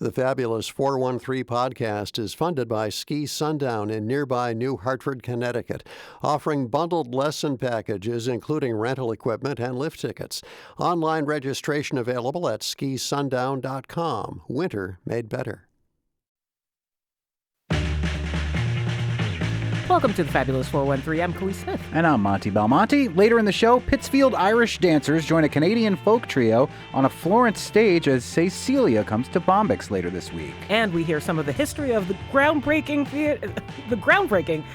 The Fabulous 413 podcast is funded by Ski Sundown in nearby New Hartford, Connecticut, offering bundled lesson packages including rental equipment and lift tickets. Online registration available at skisundown.com. Winter made better. Welcome to the Fabulous 413. I'm Khalil Smith. And I'm Monty Belmonte. Later in the show, Pittsfield Irish dancers join a Canadian folk trio on a Florence stage as Cecilia comes to Bombyx later this week. And we hear some of the history of the groundbreaking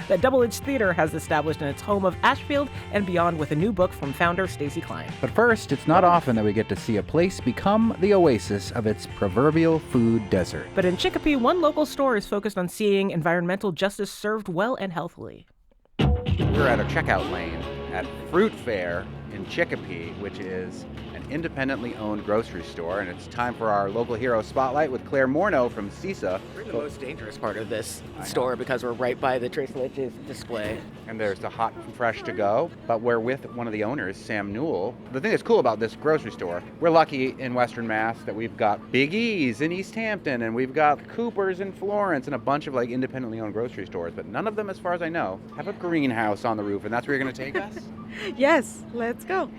that Double Edge Theater has established in its home of Ashfield and beyond with a new book from founder Stacey Klein. But first, it's not often that we get to see a place become the oasis of its proverbial food desert. But in Chicopee, one local store is focused on seeing environmental justice served well and healthily. We're at a checkout lane at Fruit Fair in Chicopee, which is an independently owned grocery store, and it's time for our local hero spotlight with Claire Morneau from CISA. We're in the most dangerous part of this store because we're right by the Trace Ledges display. And there's the hot and fresh to go, but we're with one of the owners, Sam Newell. The thing that's cool about this grocery store, we're lucky in Western Mass that we've got Big E's in East Hampton, and we've got Cooper's in Florence, and a bunch of independently owned grocery stores, but none of them, as far as I know, have a greenhouse on the roof, and that's where you're going to take us? Yes, let's go.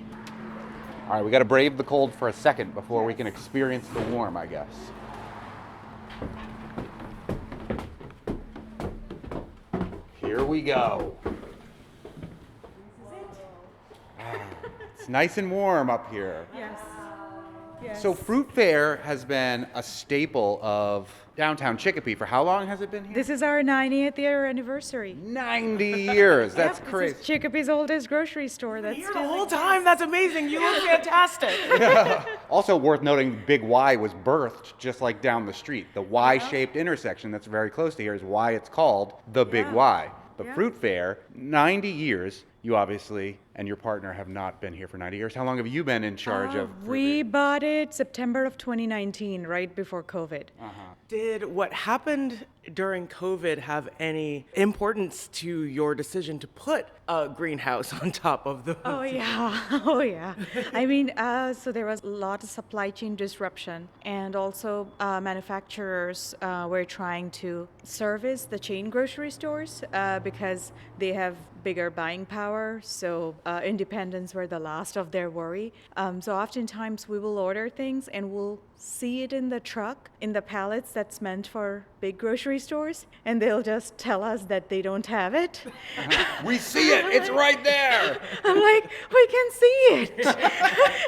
All right, we got to brave the cold for a second before we can experience the warm, I guess. Here we go. It's nice and warm up here. Yes. So Fruit Fair has been a staple of downtown Chicopee. For how long has it been here? This is our 90th year anniversary. 90 years. That's crazy. This is Chicopee's oldest grocery store. That's Here the whole time. That's amazing. You look fantastic. Also worth noting, Big Y was birthed just down the street. The Y-shaped intersection that's very close to here is why it's called the Big Y. The Fruit Fair, 90 years. You obviously and your partner have not been here for 90 years. How long have you been in charge of Fruit We Fair? bought it September of 2019, right before COVID. Did what happened during COVID have any importance to your decision to put a greenhouse on top of the... Oh, yeah. I mean, so there was a lot of supply chain disruption, and also manufacturers were trying to service the chain grocery stores because they have bigger buying power, so independents were the last of their worry. So oftentimes we will order things and we'll see it in the truck, in the pallets that's meant for big grocery stores, and they'll just tell us that they don't have it. We see it! It's right there! I'm like, we can see it!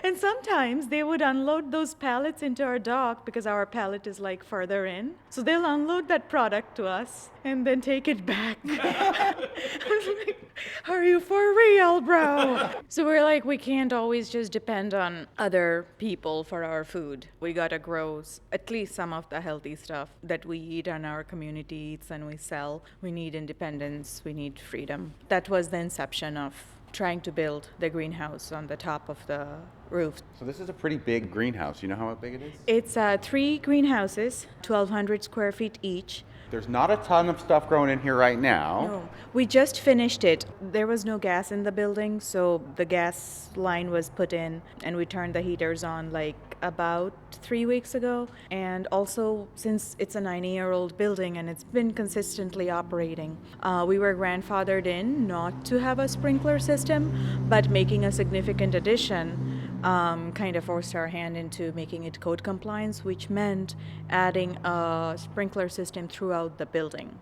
And sometimes they would unload those pallets into our dock because our pallet is further in. So they'll unload that product to us and then take it back. I was like, are you for real, bro? So we're like, we can't always just depend on other people for our food. We gotta grow at least some of the healthy stuff that we eat and our community eats and we sell. We need independence, we need freedom. That was the inception of trying to build the greenhouse on the top of the roof. So this is a pretty big greenhouse. You know how big it is? It's 3 greenhouses, 1,200 square feet each. There's not a ton of stuff growing in here right now. No, we just finished it. There was no gas in the building, so the gas line was put in and we turned the heaters on about 3 weeks ago. And also, since it's a 90-year-old building and it's been consistently operating, we were grandfathered in not to have a sprinkler system, but making a significant addition kind of forced our hand into making it code compliance, which meant adding a sprinkler system throughout the building.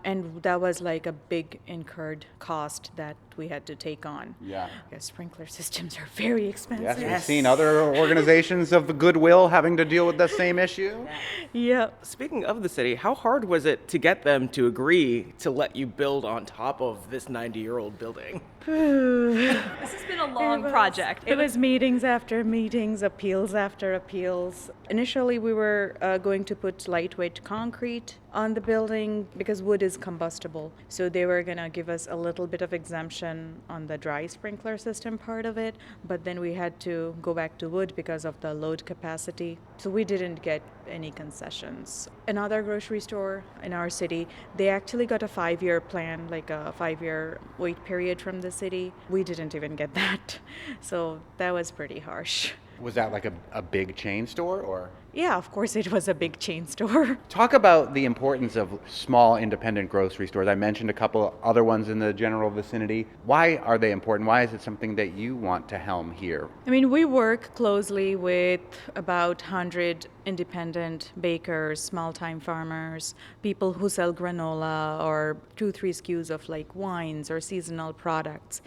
And that was a big incurred cost that we had to take on. Yeah. Because sprinkler systems are very expensive. Yes, we've seen other organizations of the goodwill having to deal with the same issue. Yeah. Speaking of the city, how hard was it to get them to agree to let you build on top of this 90-year-old building? This has been a long project. It was meetings after meetings, appeals after appeals. Initially, we were going to put lightweight concrete on the building because wood is combustible. So they were going to give us a little bit of exemption on the dry sprinkler system part of it, but then we had to go back to wood because of the load capacity. So we didn't get any concessions. Another grocery store in our city, they actually got a 5-year plan, a 5-year wait period from the city. We didn't even get that. So that was pretty harsh. Was that like a big chain store or? Yeah, of course it was a big chain store. Talk about the importance of small independent grocery stores. I mentioned a couple other ones in the general vicinity. Why are they important? Why is it something that you want to helm here? I mean, we work closely with about 100 independent bakers, small-time farmers, people who sell granola or 2-3 SKUs of like wines or seasonal products.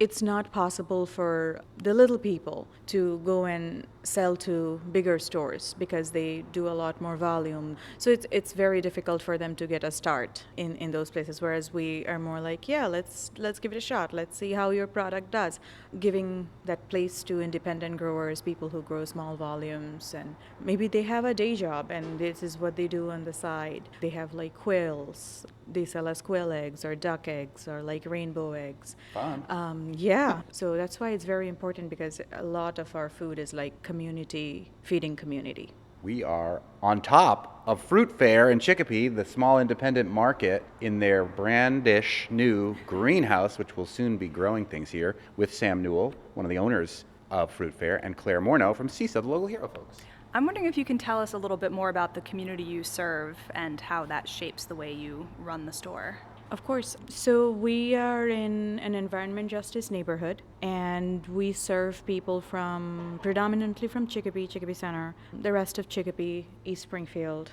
It's not possible for the little people to go and sell to bigger stores because they do a lot more volume. So it's very difficult for them to get a start in those places, whereas we are more like, yeah, let's give it a shot. Let's see how your product does. Giving that place to independent growers, people who grow small volumes, and maybe they have a day job and this is what they do on the side. They have like quails. They sell us quail eggs or duck eggs or like rainbow eggs. Fun. Yeah, so that's why it's very important, because a lot of our food is like community, feeding community. We are on top of Fruit Fair in Chicopee, the small independent market, in their brandish new greenhouse, which will soon be growing things here, with Sam Newell, one of the owners of Fruit Fair, and Claire Morneau from CISA, the local hero folks. I'm wondering if you can tell us a little bit more about the community you serve and how that shapes the way you run the store. Of course. So we are in an environment justice neighborhood, and we serve people predominantly from Chicopee, Chicopee Center, the rest of Chicopee, East Springfield,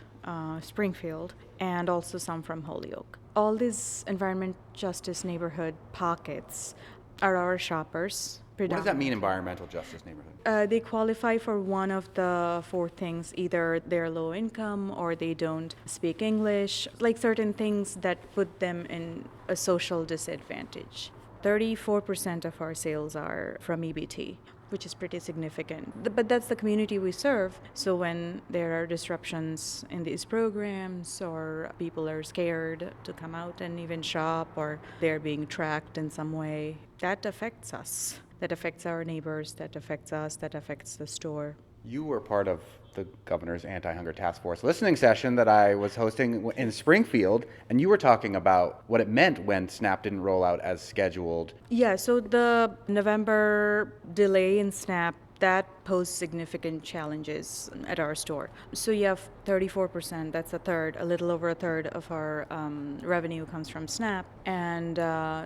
and also some from Holyoke. All these environment justice neighborhood pockets are our shoppers. What does that mean, environmental justice neighborhood? They qualify for one of the 4 things. Either they're low income or they don't speak English, like certain things that put them in a social disadvantage. 34% of our sales are from EBT, which is pretty significant. But that's the community we serve. So when there are disruptions in these programs, or people are scared to come out and even shop, or they're being tracked in some way, that affects us. That affects our neighbors, that affects us, that affects the store. You were part of the governor's anti-hunger task force listening session that I was hosting in Springfield, and you were talking about what it meant when SNAP didn't roll out as scheduled. Yeah, so the November delay in SNAP, that posed significant challenges at our store. So you have 34%, that's a little over a third of our revenue comes from SNAP, and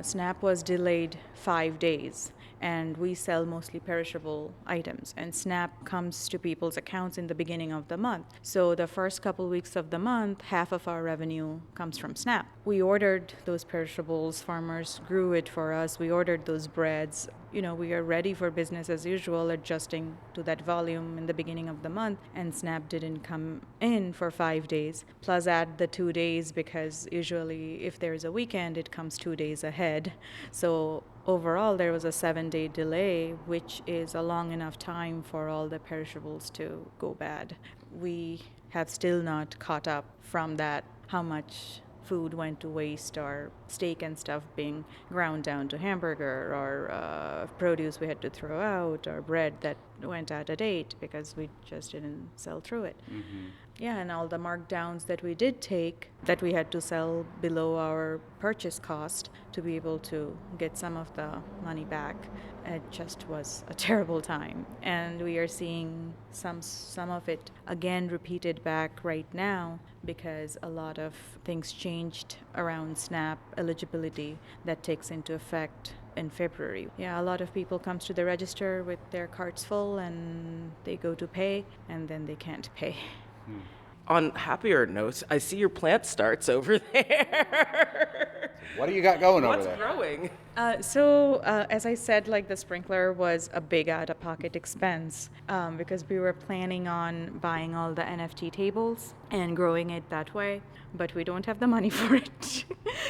SNAP was delayed 5 days. And we sell mostly perishable items, and SNAP comes to people's accounts in the beginning of the month. So the first couple weeks of the month, half of our revenue comes from SNAP. We ordered those perishables, farmers grew it for us, we ordered those breads. We are ready for business as usual, adjusting to that volume in the beginning of the month, and SNAP didn't come in for 5 days. Plus add the 2 days, because usually if there's a weekend, it comes 2 days ahead. So overall, there was a 7-day delay, which is a long enough time for all the perishables to go bad. We have still not caught up from that, how much food went to waste, or steak and stuff being ground down to hamburger, or produce we had to throw out, or bread that went out of date because we just didn't sell through it. Mm-hmm. Yeah, and all the markdowns that we did take, that we had to sell below our purchase cost to be able to get some of the money back. It just was a terrible time, and we are seeing some of it again repeated back right now, because a lot of things changed around SNAP eligibility that takes into effect in February. Yeah, a lot of people comes to the register with their carts full, and they go to pay, and then they can't pay. On happier notes, I see your plant starts over there. What do you got going over What's there? growing? As I said, like, the sprinkler was a big out-of-pocket expense, because we were planning on buying all the NFT tables and growing it that way, but we don't have the money for it.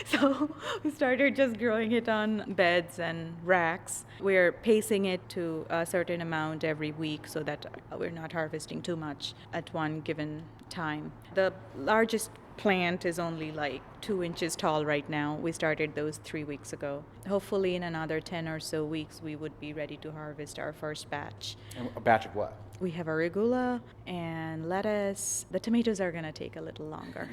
So we started just growing it on beds and racks. We're pacing it to a certain amount every week so that we're not harvesting too much at one given time. The largest plant is only like 2 inches tall right now. We started those 3 weeks ago. Hopefully in another 10 or so weeks we would be ready to harvest our first batch. And a batch of what? We have arugula and lettuce. The tomatoes are going to take a little longer.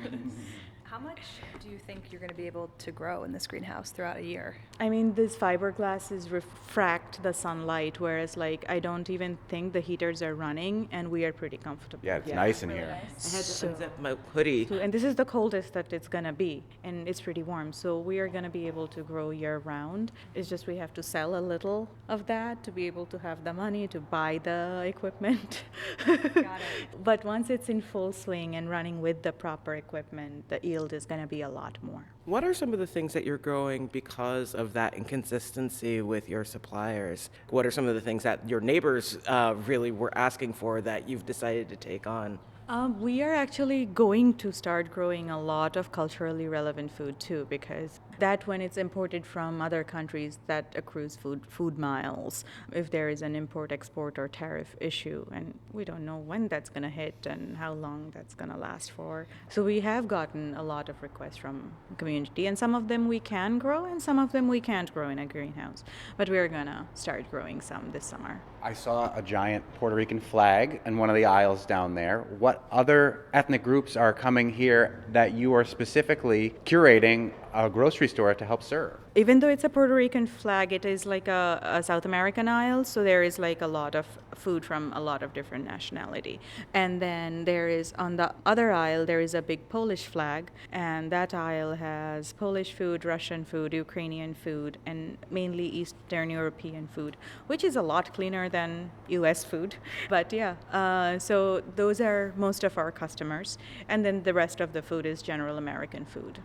How much do you think you're going to be able to grow in this greenhouse throughout a year? I mean, these fiberglasses refract the sunlight, whereas like I don't even think the heaters are running, and we are pretty comfortable. Yeah, it's nice in here. I had to unzip my hoodie. And this is the coldest that it's gonna be, and it's pretty warm. So we are gonna be able to grow year round. It's just we have to sell a little of that to be able to have the money to buy the equipment. Got it. But once it's in full swing and running with the proper equipment, the yield is gonna be a lot more. What are some of the things that you're growing because of that inconsistency with your suppliers? What are some of the things that your neighbors really were asking for that you've decided to take on? We are actually going to start growing a lot of culturally relevant food too, because that when it's imported from other countries, that accrues food miles if there is an import-export or tariff issue, and we don't know when that's going to hit and how long that's going to last for. So we have gotten a lot of requests from the community, and some of them we can grow and some of them we can't grow in a greenhouse, but we're going to start growing some this summer. I saw a giant Puerto Rican flag in one of the aisles down there. What other ethnic groups are coming here that you are specifically curating a grocery store to help serve? Even though it's a Puerto Rican flag, it is like a South American aisle, so there is like a lot of food from a lot of different nationality. And then there is, on the other aisle, there is a big Polish flag, and that aisle has Polish food, Russian food, Ukrainian food, and mainly Eastern European food, which is a lot cleaner than US food. But yeah, so those are most of our customers. And then the rest of the food is general American food.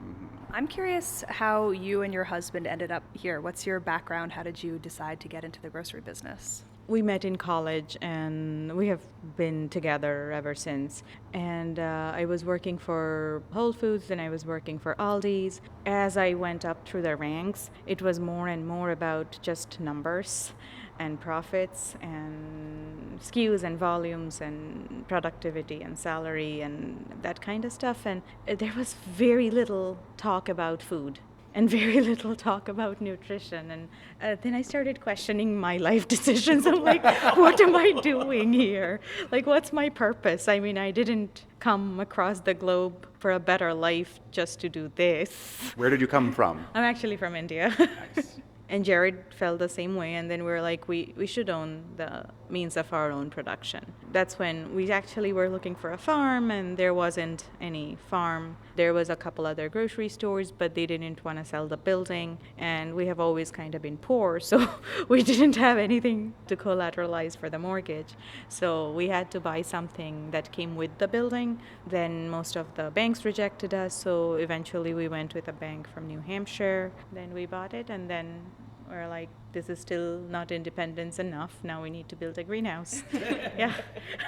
I'm curious how you and your husband ended up here. What's your background? How did you decide to get into the grocery business? We met in college and we have been together ever since. And I was working for Whole Foods and I was working for Aldi's. As I went up through the ranks, it was more and more about just numbers and profits and SKUs and volumes and productivity and salary and that kind of stuff. And there was very little talk about food and very little talk about nutrition. And then I started questioning my life decisions. I'm like, what am I doing here? Like, what's my purpose? I mean, I didn't come across the globe for a better life just to do this. Where did you come from? I'm actually from India. Nice. And Jared felt the same way, and then we were like, we should own the means of our own production. That's when we actually were looking for a farm, and there wasn't any farm. There was a couple other grocery stores, but they didn't want to sell the building, and we have always kind of been poor, so we didn't have anything to collateralize for the mortgage. So we had to buy something that came with the building. Then most of the banks rejected us, so eventually we went with a bank from New Hampshire. Then we bought it, and then we're like, this is still not independence enough. Now we need to build a greenhouse. Yeah.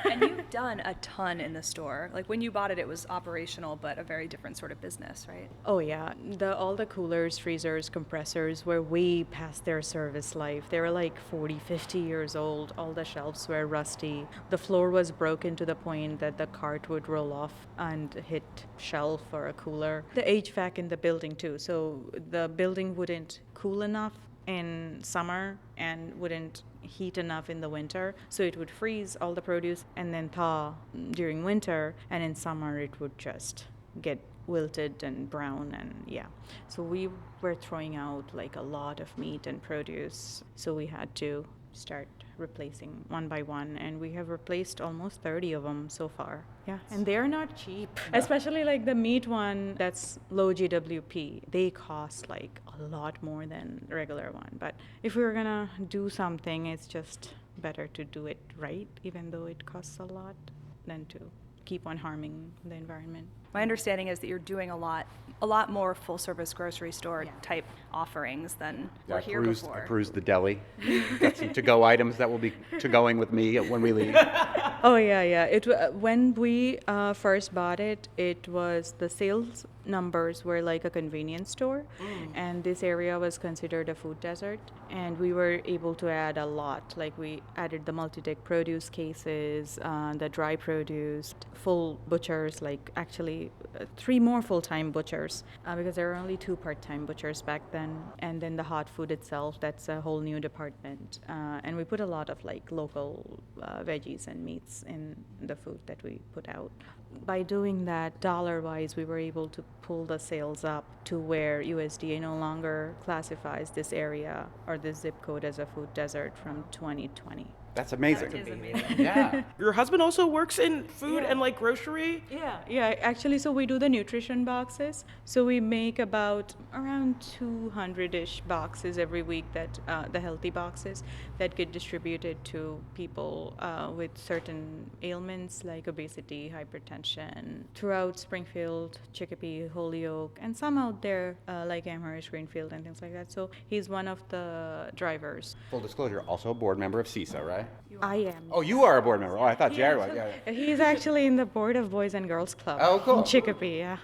And you've done a ton in the store. Like when you bought it, it was operational, but a very different sort of business, right? Oh yeah, all the coolers, freezers, compressors were way past their service life. They were like 40, 50 years old. All the shelves were rusty. The floor was broken to the point that the cart would roll off and hit shelf or a cooler. The HVAC in the building too, so the building wouldn't cool enough in summer and wouldn't heat enough in the winter, so it would freeze all the produce and then thaw during winter, and in summer it would just get wilted and brown. And yeah, so we were throwing out like a lot of meat and produce, so we had to start replacing one by one, and we have replaced almost 30 of them so far. Yeah, and they're not cheap, especially like the meat one that's low GWP. They cost like a lot more than regular one, but if we were gonna do something, it's just better to do it right, even though it costs a lot, than to keep on harming the environment. My understanding is that you're doing a lot more full-service grocery store type offerings than were here before. I perused the deli. Got some to-go items that will be to-going with me when we leave. Oh yeah. When we first bought it, it was the sales numbers were like a convenience store, and this area was considered a food desert. And we were able to add a lot. Like we added the multi-dig produce cases, the dry produce, full butchers, like actually 3 more full-time butchers because there were only 2 part-time butchers back then. And then the hot food itself, that's a whole new department. And we put a lot of like local veggies and meats in the food that we put out. By doing that, dollar-wise, we were able to pull the sales up to where USDA no longer classifies this area or this zip code as a food desert from 2020. That's amazing. That is amazing. Yeah. Your husband also works in food and like grocery? Yeah, actually, so we do the nutrition boxes. So we make about around 200-ish boxes every week, that the healthy boxes that get distributed to people with certain ailments like obesity, hypertension, throughout Springfield, Chicopee, Holyoke, and some out there like Amherst, Greenfield, and things like that. So he's one of the drivers. Full disclosure, also a board member of CISA, right? I am. Oh, you are a board member. Oh, I thought Jared was. Yeah. He's actually in the board of Boys and Girls Club. Oh, cool. In Chicopee, yeah.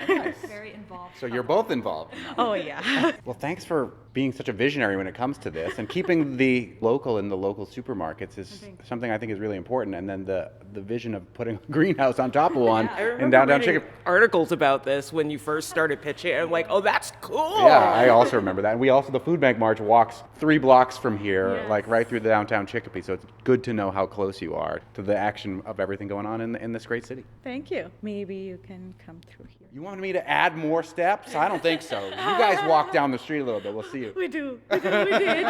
Very involved. So you're both involved. Oh, yeah. Well, thanks for being such a visionary when it comes to this, and keeping the local in the local supermarkets is something I think is really important. And then the vision of putting a greenhouse on top of one in downtown Chicopee. Articles about this when you first started pitching. I'm like, oh, that's cool. Yeah, I also remember that. And we also, the Food Bank March walks 3 blocks from here, like right through the downtown Chicopee. So it's good to know how close you are to the action of everything going on in this great city. Thank you. Maybe you can come through here. You wanted me to add more steps? I don't think so. You guys walk down the street a little bit. We'll see you. We do. We did.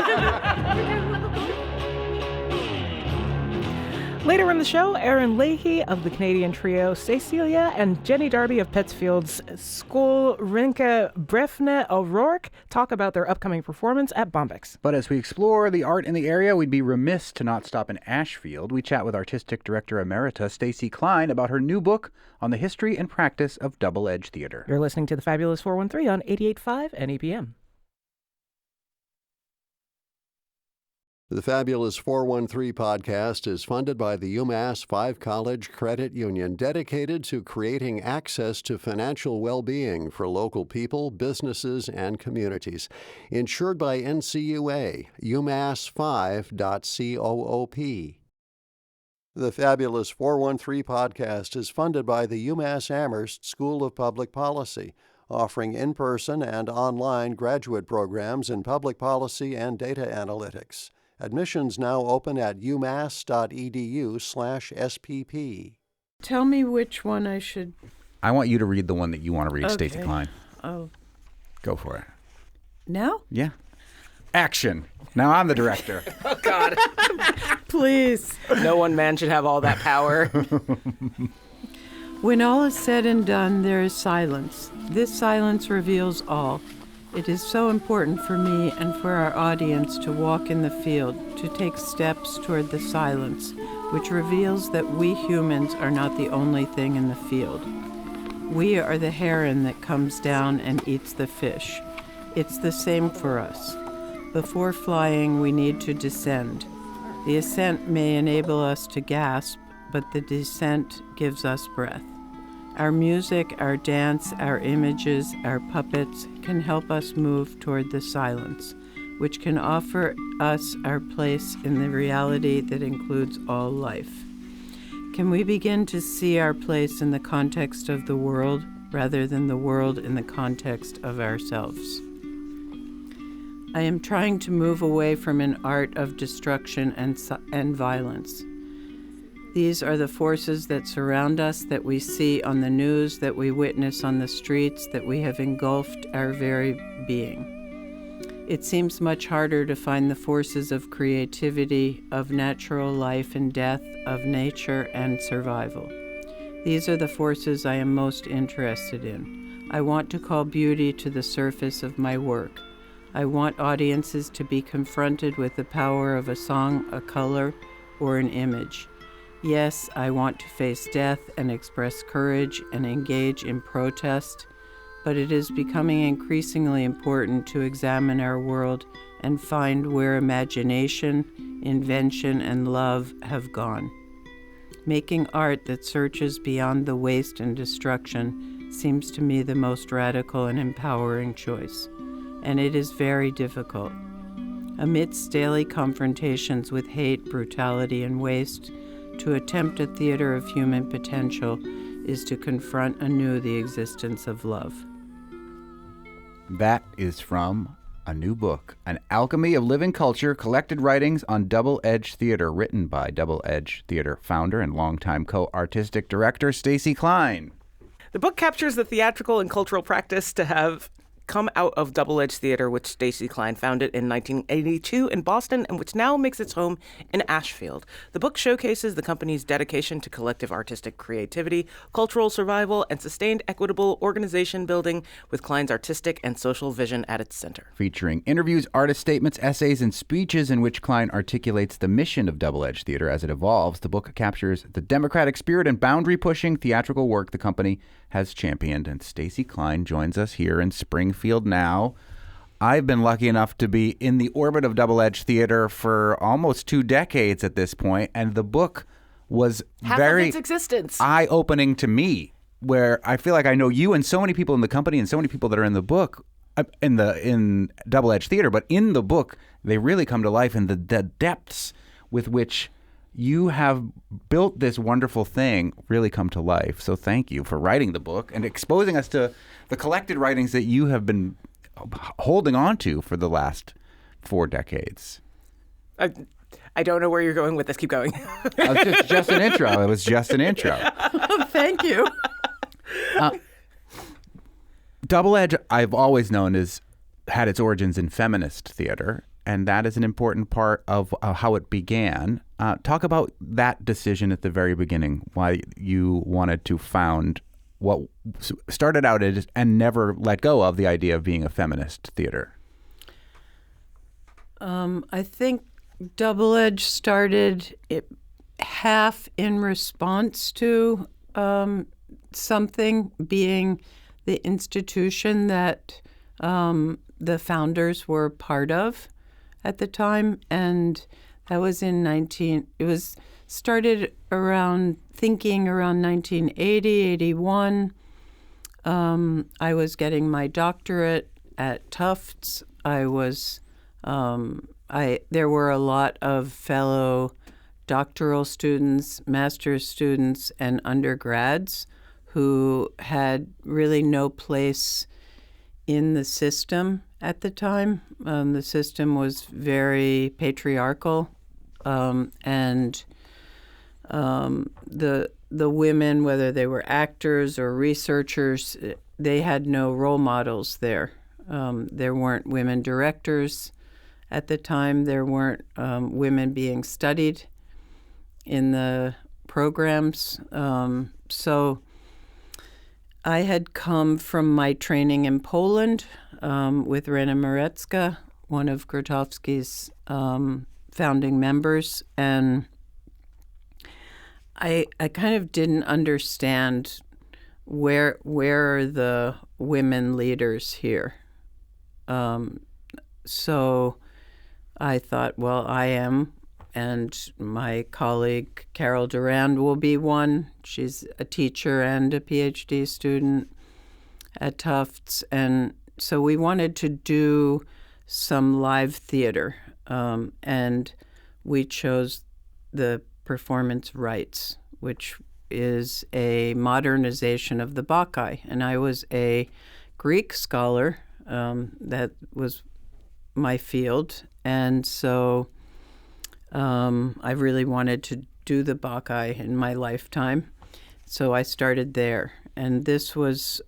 Later in the show, Erin Leahy of the Canadian trio Cecilia and Jenny Darby of Pittsfield's Skol Rinke Brefne O'Rourke talk about their upcoming performance at Bombyx. But as we explore the art in the area, we'd be remiss to not stop in Ashfield. We chat with Artistic Director Emerita Stacy Klein about her new book on the history and practice of double-edged theater. You're listening to the Fabulous 413 on 88.5 NEPM. The Fabulous 413 podcast is funded by the UMass 5 College Credit Union, dedicated to creating access to financial well-being for local people, businesses, and communities. Insured by NCUA, umass5.coop. The Fabulous 413 podcast is funded by the UMass Amherst School of Public Policy, offering in-person and online graduate programs in public policy and data analytics. Admissions now open at umass.edu/SPP. Tell me which one I should... I want you to read the one that you want to read, Okay. Stacy Klein. Oh. Go for it. Now? Yeah. Action. Now I'm the director. Oh, God. Please. No one man should have all that power. When all is said and done, there is silence. This silence reveals all. It is so important for me and for our audience to walk in the field, to take steps toward the silence, which reveals that we humans are not the only thing in the field. We are the heron that comes down and eats the fish. It's the same for us. Before flying, we need to descend. The ascent may enable us to gasp, but the descent gives us breath. Our music, our dance, our images, our puppets can help us move toward the silence, which can offer us our place in the reality that includes all life. Can we begin to see our place in the context of the world rather than the world in the context of ourselves? I am trying to move away from an art of destruction and violence. These are the forces that surround us, that we see on the news, that we witness on the streets, that we have engulfed our very being. It seems much harder to find the forces of creativity, of natural life and death, of nature and survival. These are the forces I am most interested in. I want to call beauty to the surface of my work. I want audiences to be confronted with the power of a song, a color, or an image. Yes, I want to face death and express courage and engage in protest, but it is becoming increasingly important to examine our world and find where imagination, invention, and love have gone. Making art that searches beyond the waste and destruction seems to me the most radical and empowering choice, and it is very difficult. Amidst daily confrontations with hate, brutality, and waste, to attempt a theater of human potential is to confront anew the existence of love. That is from a new book, An Alchemy of Living Culture, Collected Writings on Double Edge Theater, written by Double Edge Theater founder and longtime co-artistic director Stacy Klein. The book captures the theatrical and cultural practice to have come out of Double Edge Theater, which Stacy Klein founded in 1982 in Boston and which now makes its home in Ashfield. The book showcases the company's dedication to collective artistic creativity, cultural survival, and sustained equitable organization building with Klein's artistic and social vision at its center. Featuring interviews, artist statements, essays, and speeches in which Klein articulates the mission of Double Edge Theater as it evolves, the book captures the democratic spirit and boundary-pushing theatrical work the company has championed. And Stacy Klein joins us here in Springfield now. I've been lucky enough to be in the orbit of Double Edge Theater for almost 2 decades at this point, and the book was Half very of its existence. eye-opening to me, where I feel like I know you and so many people in the company and so many people that are in the book, in Double Edge Theater, but in the book, they really come to life, and the depths with which you have built this wonderful thing really come to life. So thank you for writing the book and exposing us to the collected writings that you have been holding on to for the last 4 decades. I don't know where you're going with this. Keep going. It was just an intro. It was just an intro. Thank you. Double Edge, I've always known, had its origins in feminist theater, and that is an important part of how it began. Talk about that decision at the very beginning, why you wanted to found what started out as and never let go of the idea of being a feminist theater. I think Double Edge started half in response to something, being the institution that the founders were part of at the time, and that was it was started around 1980, 81. I was getting my doctorate at Tufts. There were a lot of fellow doctoral students, master's students, and undergrads who had really no place in the system at the time. The system was very patriarchal, and the women, whether they were actors or researchers, they had no role models there. There weren't women directors at the time. There weren't women being studied in the programs. So I had come from my training in Poland with Rena Marecka, one of Grotowski's founding members, and I kind of didn't understand where are the women leaders here. So I thought, well, I am, and my colleague Carol Durand will be one. She's a teacher and a PhD student at Tufts, and so we wanted to do some live theater, and we chose the performance rights, which is a modernization of the Bacchae. And I was a Greek scholar, that was my field, and so I really wanted to do the Bacchae in my lifetime. So I started there, and this was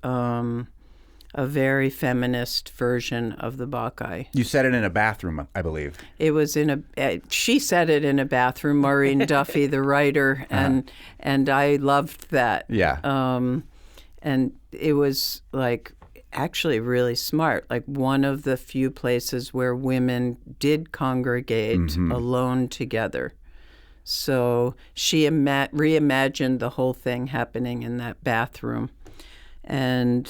a very feminist version of the Bacchae. You said it in a bathroom, I believe. It was she said it in a bathroom, Maureen Duffy, the writer, and I loved that. Yeah. And it was like actually really smart, like one of the few places where women did congregate alone together. So she reimagined the whole thing happening in that bathroom. And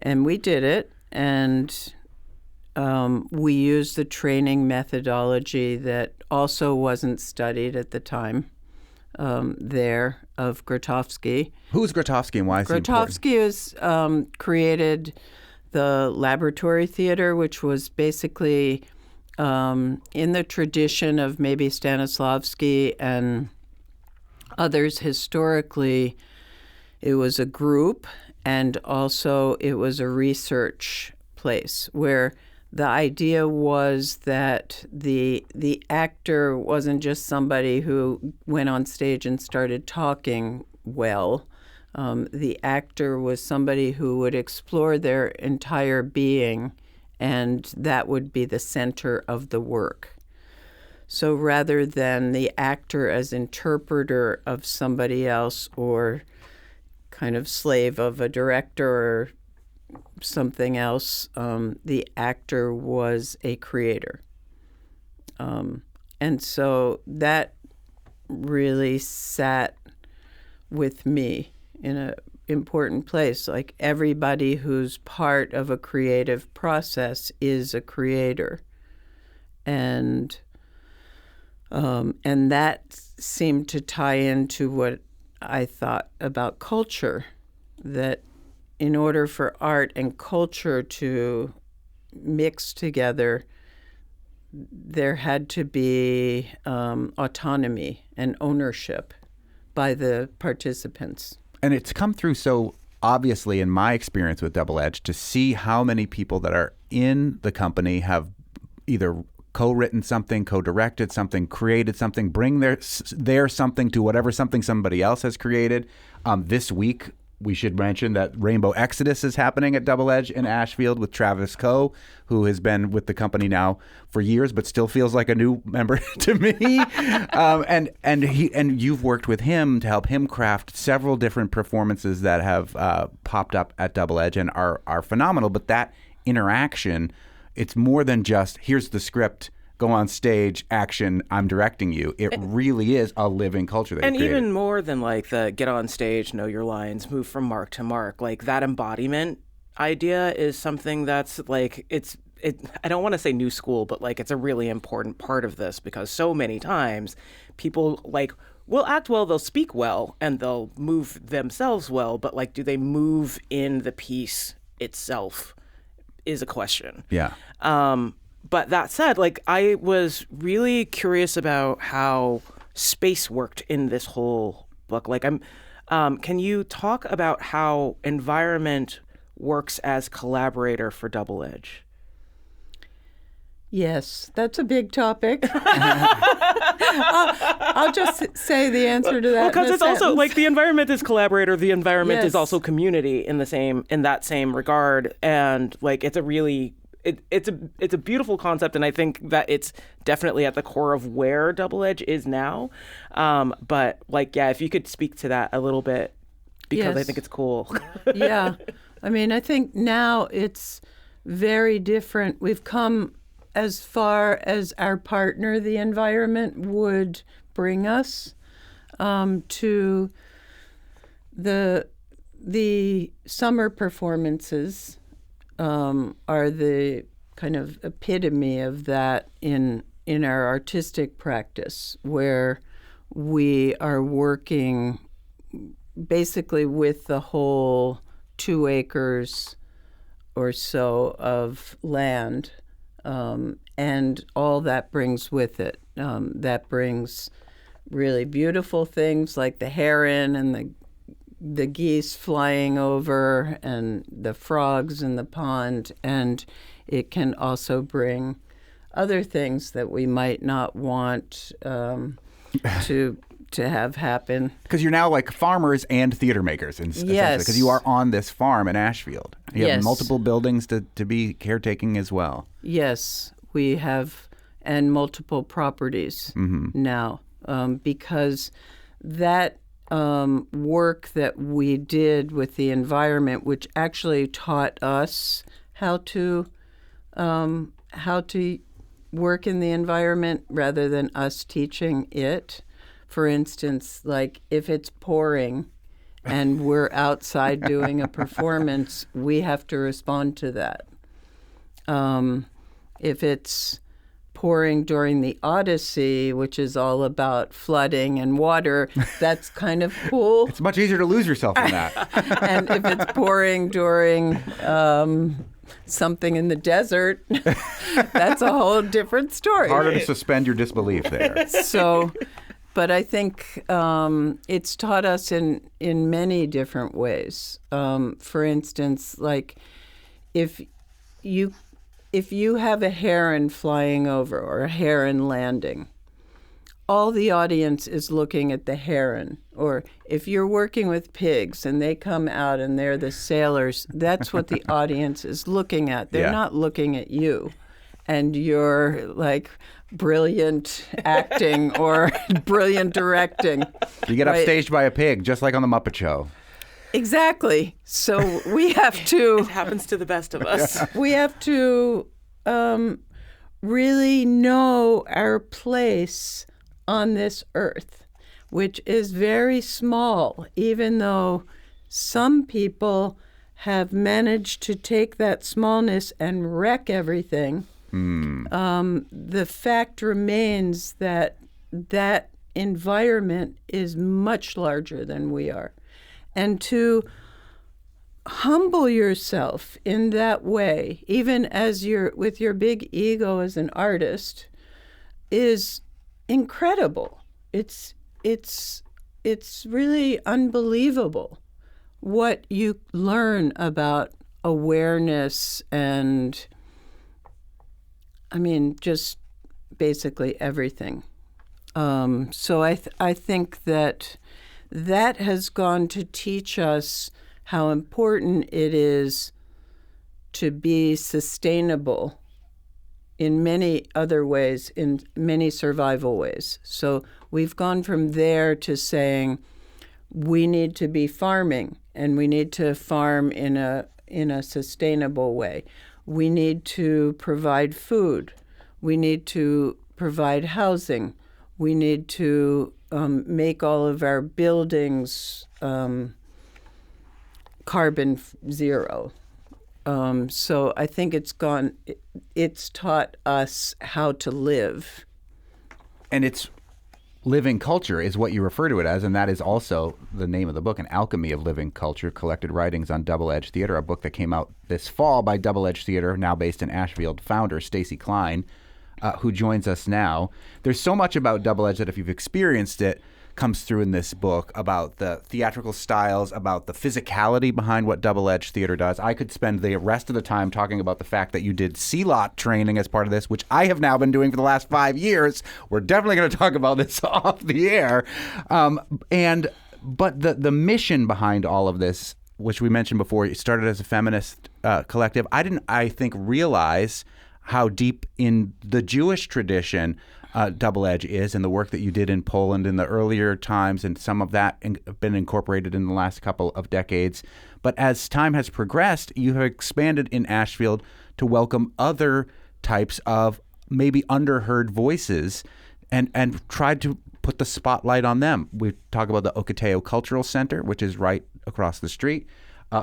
we did it, and we used the training methodology that also wasn't studied at the time there of Grotowski. Who's Grotowski and why is he important? Grotowski has created the laboratory theater, which was basically in the tradition of maybe Stanislavski and Others, historically, it was a group, and also it was a research place where the idea was that the actor wasn't just somebody who went on stage and started talking well. The actor was somebody who would explore their entire being, and that would be the center of the work. So rather than the actor as interpreter of somebody else or kind of slave of a director or something else, the actor was a creator. And so that really sat with me in an important place. Like, everybody who's part of a creative process is a creator. And that seemed to tie into what I thought about culture, that in order for art and culture to mix together, there had to be autonomy and ownership by the participants. And it's come through so obviously in my experience with Double Edge to see how many people that are in the company have either co-written something, co-directed something, created something, bring their something to whatever something somebody else has created. This week, we should mention that Rainbow Exodus is happening at Double Edge in Ashfield with Travis Coe, who has been with the company now for years, but still feels like a new member to me. And you've worked with him to help him craft several different performances that have popped up at Double Edge and are phenomenal. But that interaction, it's more than just here's the script, go on stage, action, I'm directing you. It really is a living culture that and you've created. Even more than like the get on stage, know your lines, move from mark to mark, like that embodiment idea is something that's like I don't want to say new school, but like it's a really important part of this, because so many times people like will act well, they'll speak well, and they'll move themselves well, but like do they move in the piece itself is a question. Yeah. But that said, like I was really curious about how space worked in this whole book. Like can you talk about how environment works as collaborator for Double Edge? Yes, that's a big topic. I'll just say the answer to that. Because it's also like the environment is collaborator, the environment Yes. is also community in that same regard, and like it's a really it's a beautiful concept, and I think that it's definitely at the core of where Double Edge is now. But like, yeah, if you could speak to that a little bit, because I Yes. think it's cool. Yeah. I mean, I think now it's very different. We've come as far as our partner, the environment, would bring us to the summer performances are the kind of epitome of that in our artistic practice, where we are working basically with the whole 2 acres or so of land, and all that brings with it. That brings really beautiful things like the heron and the geese flying over and the frogs in the pond, and it can also bring other things that we might not want to have happen. Because you're now like farmers and theater makers, Yes. because you are on this farm in Ashfield. You have Yes. multiple buildings to be caretaking as well. Yes, we have, and multiple properties now, because that work that we did with the environment, which actually taught us how to work in the environment rather than us teaching it. For instance, like if it's pouring and we're outside doing a performance, we have to respond to that. If it's pouring during the Odyssey, which is all about flooding and water, that's kind of cool. It's much easier to lose yourself in that. And if it's pouring during something in the desert, that's a whole different story. Harder to suspend your disbelief there. So but I think it's taught us in many different ways. For instance, like if you have a heron flying over or a heron landing, all the audience is looking at the heron. Or if you're working with pigs and they come out and they're the sailors, that's what the audience is looking at. They're not looking at you and your like brilliant acting or brilliant directing. You get upstaged by a pig, just like on the Muppet Show. Exactly. So we have to. It happens to the best of us. We have to really know our place on this earth, which is very small, even though some people have managed to take that smallness and wreck everything. The fact remains that that environment is much larger than we are. And to humble yourself in that way, even as you're with your big ego as an artist, is incredible. It's really unbelievable what you learn about awareness and, I mean, just basically everything. So I think that has gone to teach us how important it is to be sustainable in many other ways, in many survival ways. So we've gone from there to saying we need to be farming, and we need to farm in a sustainable way. We need to provide food. We need to provide housing. We need to make all of our buildings carbon zero. So I think it's taught us how to live. And it's living culture is what you refer to it as, and that is also the name of the book, An Alchemy of Living Culture, Collected Writings on Double-Edged Theater, a book that came out this fall by Double-Edged Theater, now based in Ashfield, founder Stacy Klein, who joins us now. There's so much about Double-Edged that if you've experienced it, comes through in this book, about the theatrical styles, about the physicality behind what Double-Edged Theater does. I could spend the rest of the time talking about the fact that you did CLOT training as part of this, which I have now been doing for the last 5 years. We're definitely going to talk about this off the air. But the mission behind all of this, which we mentioned before, it started as a feminist collective. I didn't, I think, realize how deep in the Jewish tradition Double-Edge is, and the work that you did in Poland in the earlier times, and some of that been incorporated in the last couple of decades. But as time has progressed, you have expanded in Ashfield to welcome other types of maybe underheard voices and tried to put the spotlight on them. We talk about the Okateo Cultural Center, which is right across the street,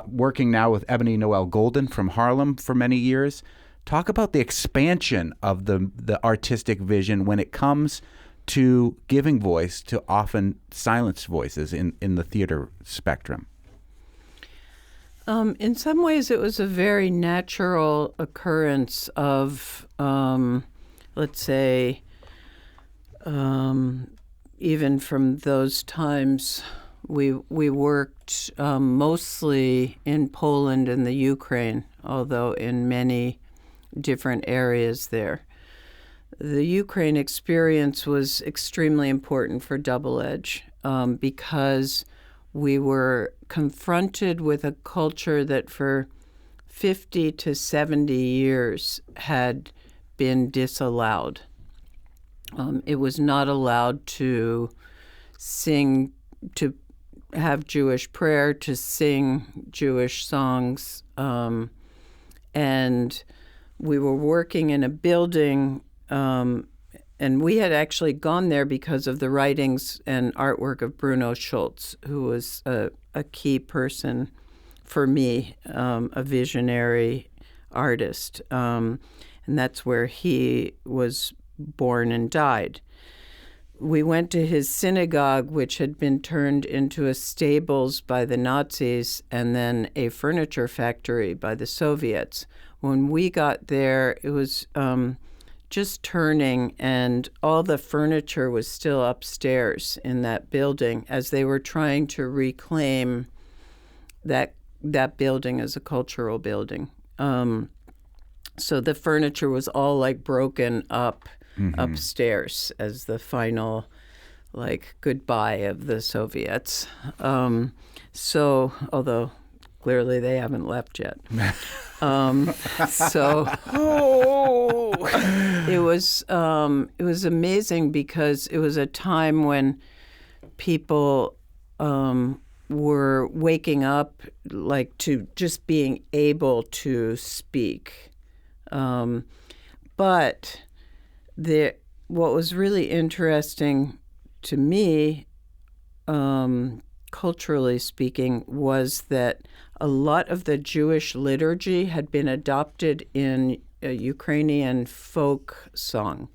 working now with Ebony Noel Golden from Harlem for many years. Talk about the expansion of the artistic vision when it comes to giving voice to often silenced voices in the theater spectrum. In some ways, it was a very natural occurrence of, let's say, even from those times, we worked mostly in Poland and the Ukraine, although in many different areas there. The Ukraine experience was extremely important for Double-Edge because we were confronted with a culture that for 50 to 70 years had been disallowed. It was not allowed to sing, to have Jewish prayer, to sing Jewish songs, and we were working in a building, and we had actually gone there because of the writings and artwork of Bruno Schultz, who was a key person for me, a visionary artist. And that's where he was born and died. We went to his synagogue, which had been turned into a stables by the Nazis and then a furniture factory by the Soviets. When we got there, it was just turning, and all the furniture was still upstairs in that building as they were trying to reclaim that building as a cultural building. So the furniture was all like broken up upstairs as the final like goodbye of the Soviets. So although clearly they haven't left yet. It was amazing because it was a time when people were waking up like to just being able to speak. But what was really interesting to me, culturally speaking, was that a lot of the Jewish liturgy had been adopted in a Ukrainian folk song.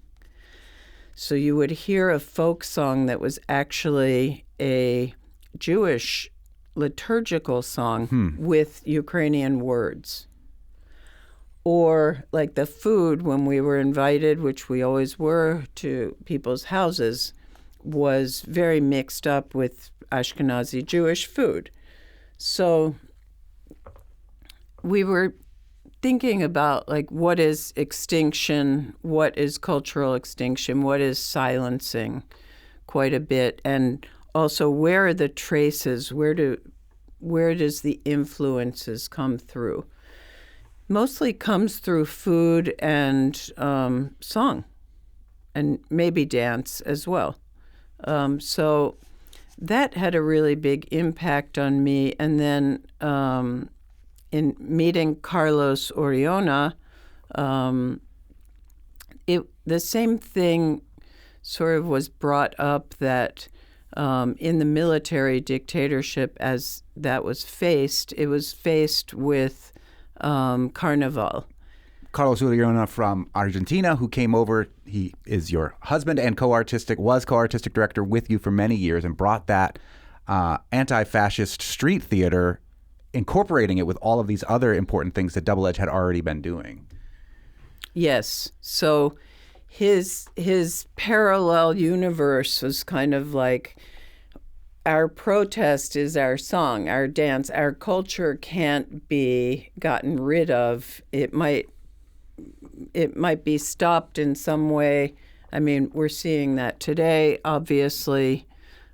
So you would hear a folk song that was actually a Jewish liturgical song with Ukrainian words. Or like the food, when we were invited, which we always were, to people's houses, was very mixed up with Ashkenazi Jewish food. So we were thinking about like what is extinction, what is cultural extinction, what is silencing quite a bit, and also where are the traces, where does the influences come through? Mostly comes through food and song, and maybe dance as well. So that had a really big impact on me. And then in meeting Carlos Oriona, the same thing sort of was brought up that in the military dictatorship as that was faced, it was faced with Carnival. Carlos Uriona from Argentina, who came over. He is your husband and was co-artistic director with you for many years and brought that anti-fascist street theater, incorporating it with all of these other important things that Double Edge had already been doing. Yes. So his parallel universe was kind of like, our protest is our song, our dance, our culture can't be gotten rid of. It might be stopped in some way. I mean, we're seeing that today, obviously.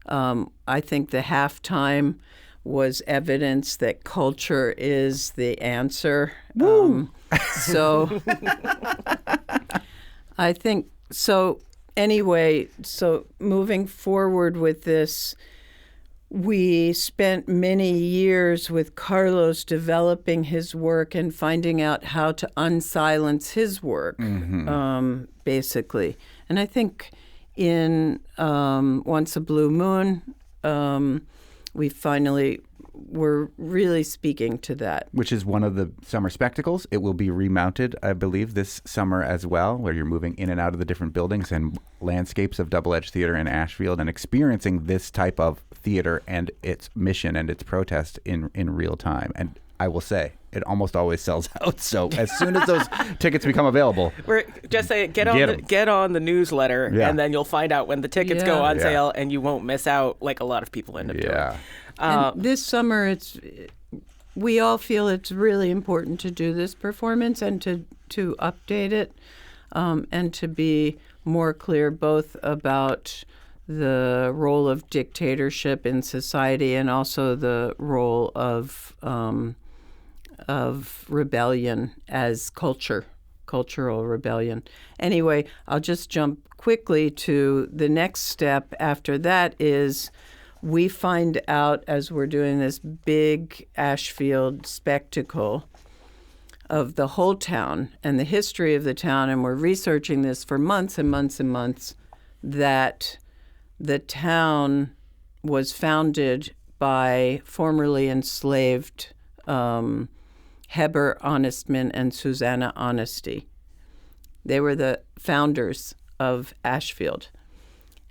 I think the halftime was evidence that culture is the answer. So I think, so anyway, so moving forward with this, we spent many years with Carlos developing his work and finding out how to unsilence his work, basically. And I think in Once a Blue Moon, we finally were really speaking to that. Which is one of the summer spectacles. It will be remounted, I believe, this summer as well, where you're moving in and out of the different buildings and landscapes of Double Edge Theater in Ashfield and experiencing this type of theater and its mission and its protest in real time. And I will say, it almost always sells out. So as soon as those tickets become available, we're just say get on the newsletter, and then you'll find out when the tickets go on sale, and you won't miss out like a lot of people end up doing. And this summer, we all feel it's really important to do this performance and to update it, and to be more clear both about the role of dictatorship in society and also the role of rebellion as cultural rebellion. Anyway, I'll just jump quickly to the next step after that is we find out as we're doing this big Ashfield spectacle of the whole town and the history of the town, and we're researching this for months and months and months, that the town was founded by formerly enslaved Heber Honestman and Susanna Honesty. They were the founders of Ashfield.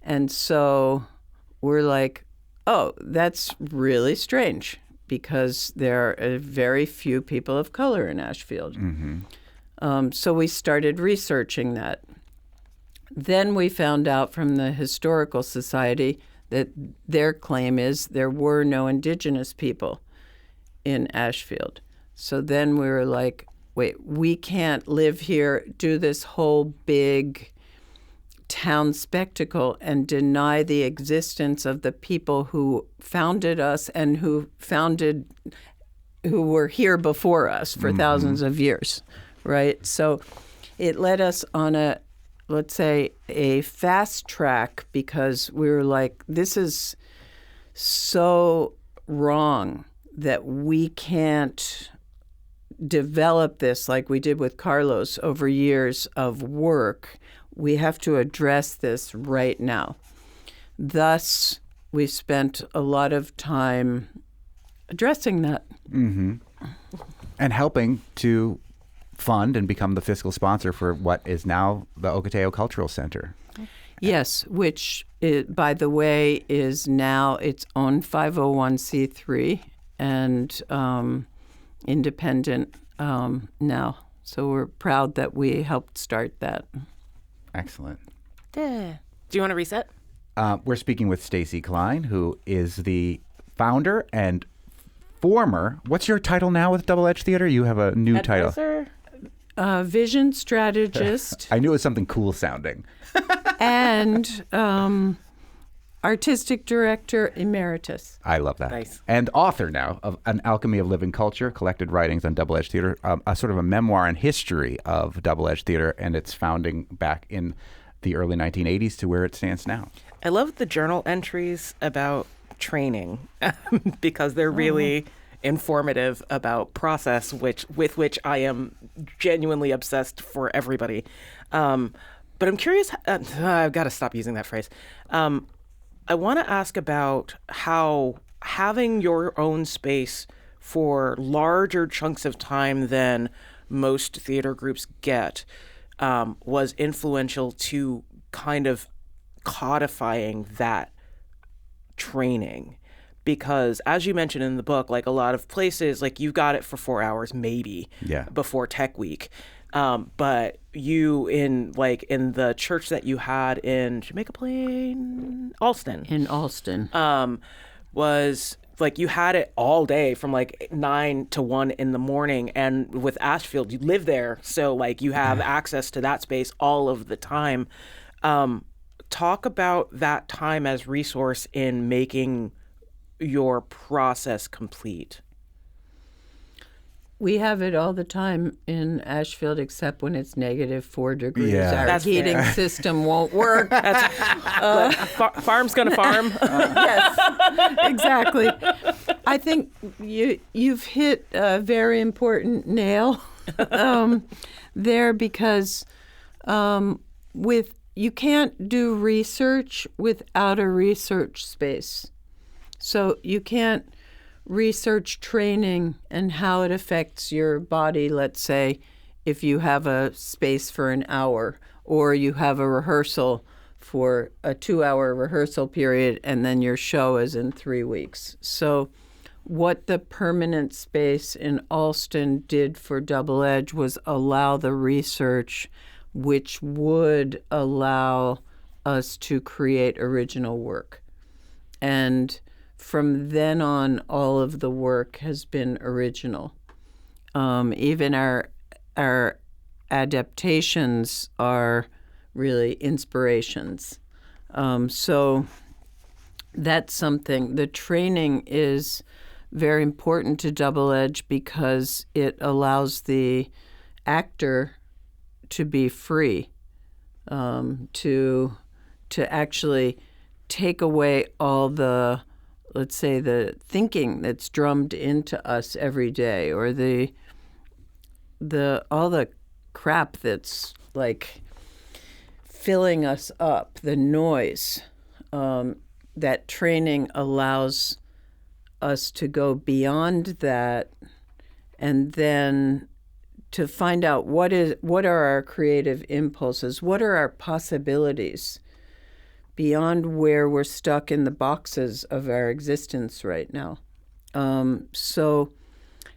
And so we're like, oh, that's really strange because there are very few people of color in Ashfield. So we started researching that. Then we found out from the Historical Society that their claim is there were no indigenous people in Ashfield. So then we were like, wait, we can't live here, do this whole big town spectacle and deny the existence of the people who founded us and who were here before us for thousands of years, right? So it led us on let's say, a fast track because we were like, this is so wrong that we can't develop this like we did with Carlos over years of work. We have to address this right now. Thus, we spent a lot of time addressing that. Mm-hmm. And helping to fund and become the fiscal sponsor for what is now the Ocotillo Cultural Center. Yes, which, by the way, is now its own 501c3 and independent now. So we're proud that we helped start that. Excellent. Do you want to reset? We're speaking with Stacy Klein, who is the founder and former, what's your title now with Double Edge Theater? You have a new Advisor? Vision strategist. I knew it was something cool sounding. And artistic director emeritus. I love that. Nice. And author now of An Alchemy of Living Culture, collected writings on Double Edge Theater, a sort of a memoir and history of Double Edge Theater and its founding back in the early 1980s to where it stands now. I love the journal entries about training because they're really informative about process, with which I am genuinely obsessed for everybody. But I'm curious, I've got to stop using that phrase. I want to ask about how having your own space for larger chunks of time than most theater groups get was influential to kind of codifying that training. Because as you mentioned in the book, like a lot of places, like you got it for 4 hours maybe before Tech Week. But you in the church that you had in Jamaica Plain, Alston. In Alston. Was like you had it all day from like 9 to 1 in the morning. And with Ashfield, you live there. So like you have access to that space all of the time. Talk about that time as resource in making your process complete. We have it all the time in Ashfield, except when it's -4 degrees. Yeah. Our That's heating fair. system won't work. Farm's gonna farm. Yes, exactly. I think you've hit a very important nail there because you can't do research without a research space. So you can't research training and how it affects your body, let's say, if you have a space for an hour or you have a rehearsal for a 2-hour rehearsal period and then your show is in 3 weeks. So what the permanent space in Alston did for Double Edge was allow the research which would allow us to create original work. And from then on, all of the work has been original. Even our adaptations are really inspirations. So that's something. The training is very important to Double Edge because it allows the actor to be free, to actually take away all the, let's say, the thinking that's drummed into us every day, or all the crap that's like filling us up, the noise. That training allows us to go beyond that, and then to find out what are our creative impulses, what are our possibilities beyond where we're stuck in the boxes of our existence right now. So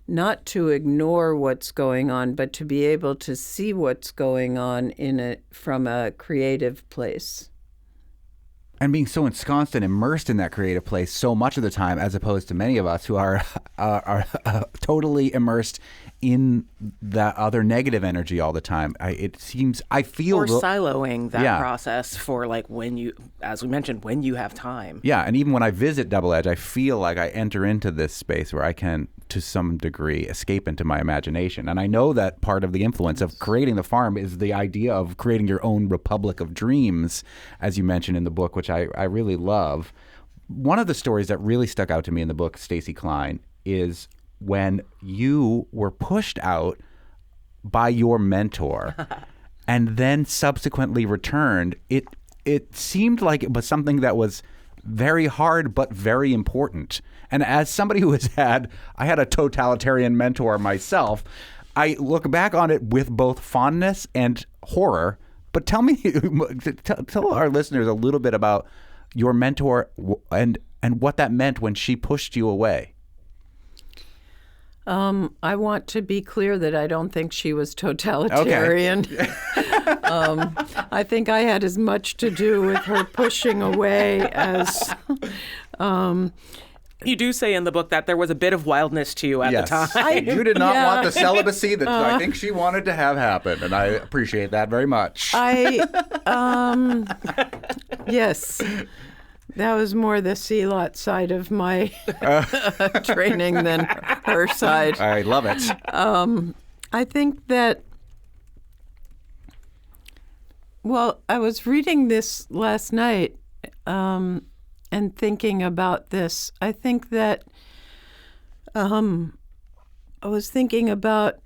not to ignore what's going on, but to be able to see what's going on from a creative place. And being so ensconced and immersed in that creative place so much of the time, as opposed to many of us who are totally immersed in that other negative energy all the time. I feel or siloing that process for like when you, as we mentioned, when you have time. Yeah, and even when I visit Double Edge, I feel like I enter into this space where I can, to some degree, escape into my imagination. And I know that part of the influence of creating the farm is the idea of creating your own republic of dreams, as you mentioned in the book, which I really love. One of the stories that really stuck out to me in the book, Stacy Klein, is when you were pushed out by your mentor and then subsequently returned. It seemed like it was something that was very hard but very important. And as somebody who I had a totalitarian mentor myself, I look back on it with both fondness and horror. But tell our listeners a little bit about your mentor and what that meant when she pushed you away. I want to be clear that I don't think she was totalitarian. Okay. I think I had as much to do with her pushing away as... You do say in the book that there was a bit of wildness to you at the time. You did not want the celibacy that I think she wanted to have happen, and I appreciate that very much. Yes. That was more the C-lot side of my training than her side. I love it. I think that, I was reading this last night and thinking about this. I think that I was thinking about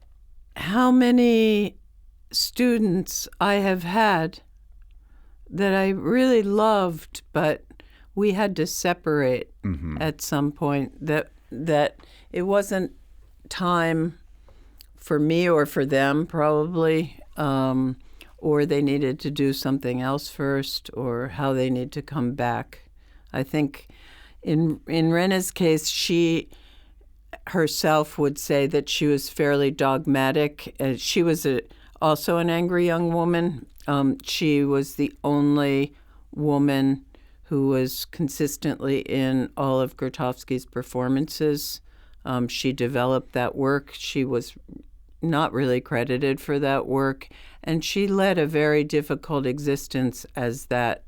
how many students I have had that I really loved, but we had to separate at some point, that it wasn't time for me or for them probably, or they needed to do something else first, or how they need to come back. I think in Rena's case, she herself would say that she was fairly dogmatic. She was also an angry young woman. She was the only woman who was consistently in all of Grotowski's performances. She developed that work. She was not really credited for that work, and she led a very difficult existence as that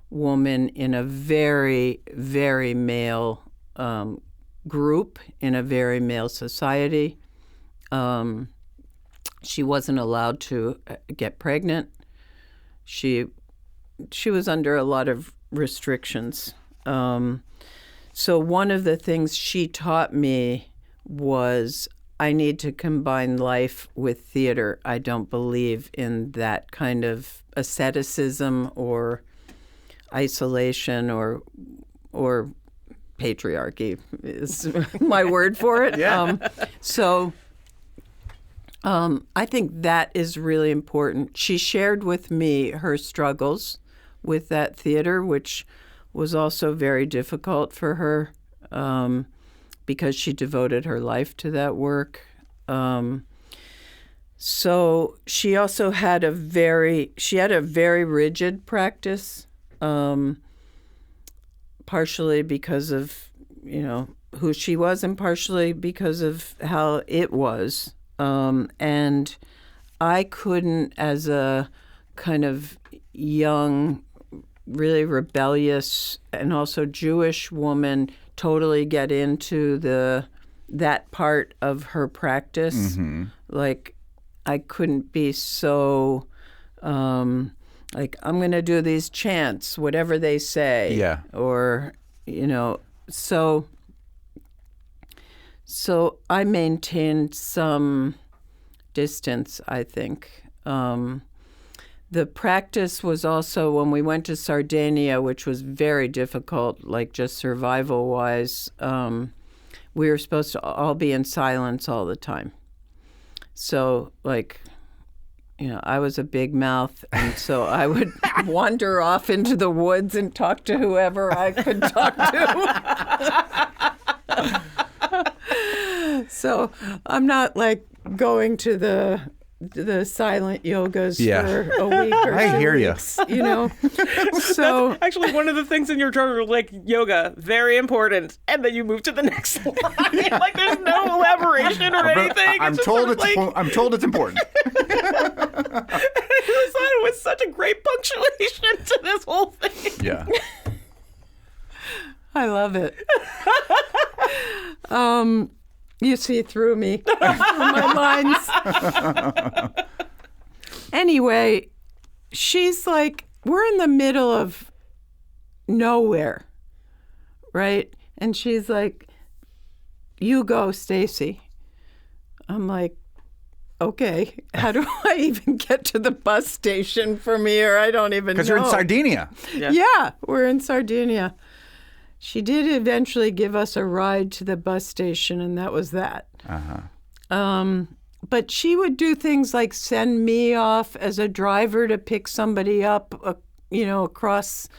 woman in a very, very male group, in a very male society. She wasn't allowed to get pregnant. She was under a lot of restrictions. So one of the things she taught me was I need to combine life with theater. I don't believe in that kind of asceticism or isolation or patriarchy is my word for it. Yeah. I think that is really important. She shared with me her struggles with that theater, which was also very difficult for her because she devoted her life to that work. So she also had a very rigid practice, partially because of who she was, and partially because of how it was. And I couldn't, as a kind of young, really rebellious and also Jewish woman, totally get into that part of her practice. Mm-hmm. Like, I couldn't be so like, I'm going to do these chants, whatever they say. Yeah. Or, so I maintained some distance, I think. The practice was also when we went to Sardinia, which was very difficult, like just survival-wise. We were supposed to all be in silence all the time. So, I was a big mouth, and so I would wander off into the woods and talk to whoever I could talk to. So I'm not like going to the silent yogas for a week or I 2 hear ya. weeks, you know. So That's actually one of the things in your journal, like yoga, very important, and then you move to the next line. Like there's no elaboration or anything. I'm just told sort of it's like, I'm told it's important. I just thought it was such a great punctuation to this whole thing. Yeah. I love it. You see through me from my lines. Anyway, she's like, we're in the middle of nowhere, right? And she's like, you go, Stacy. I'm like, okay, how do I even get to the bus station from here? I don't even know. Because you're in Sardinia. Yeah, we're in Sardinia. She did eventually give us a ride to the bus station, and that was that. But she would do things like send me off as a driver to pick somebody up, across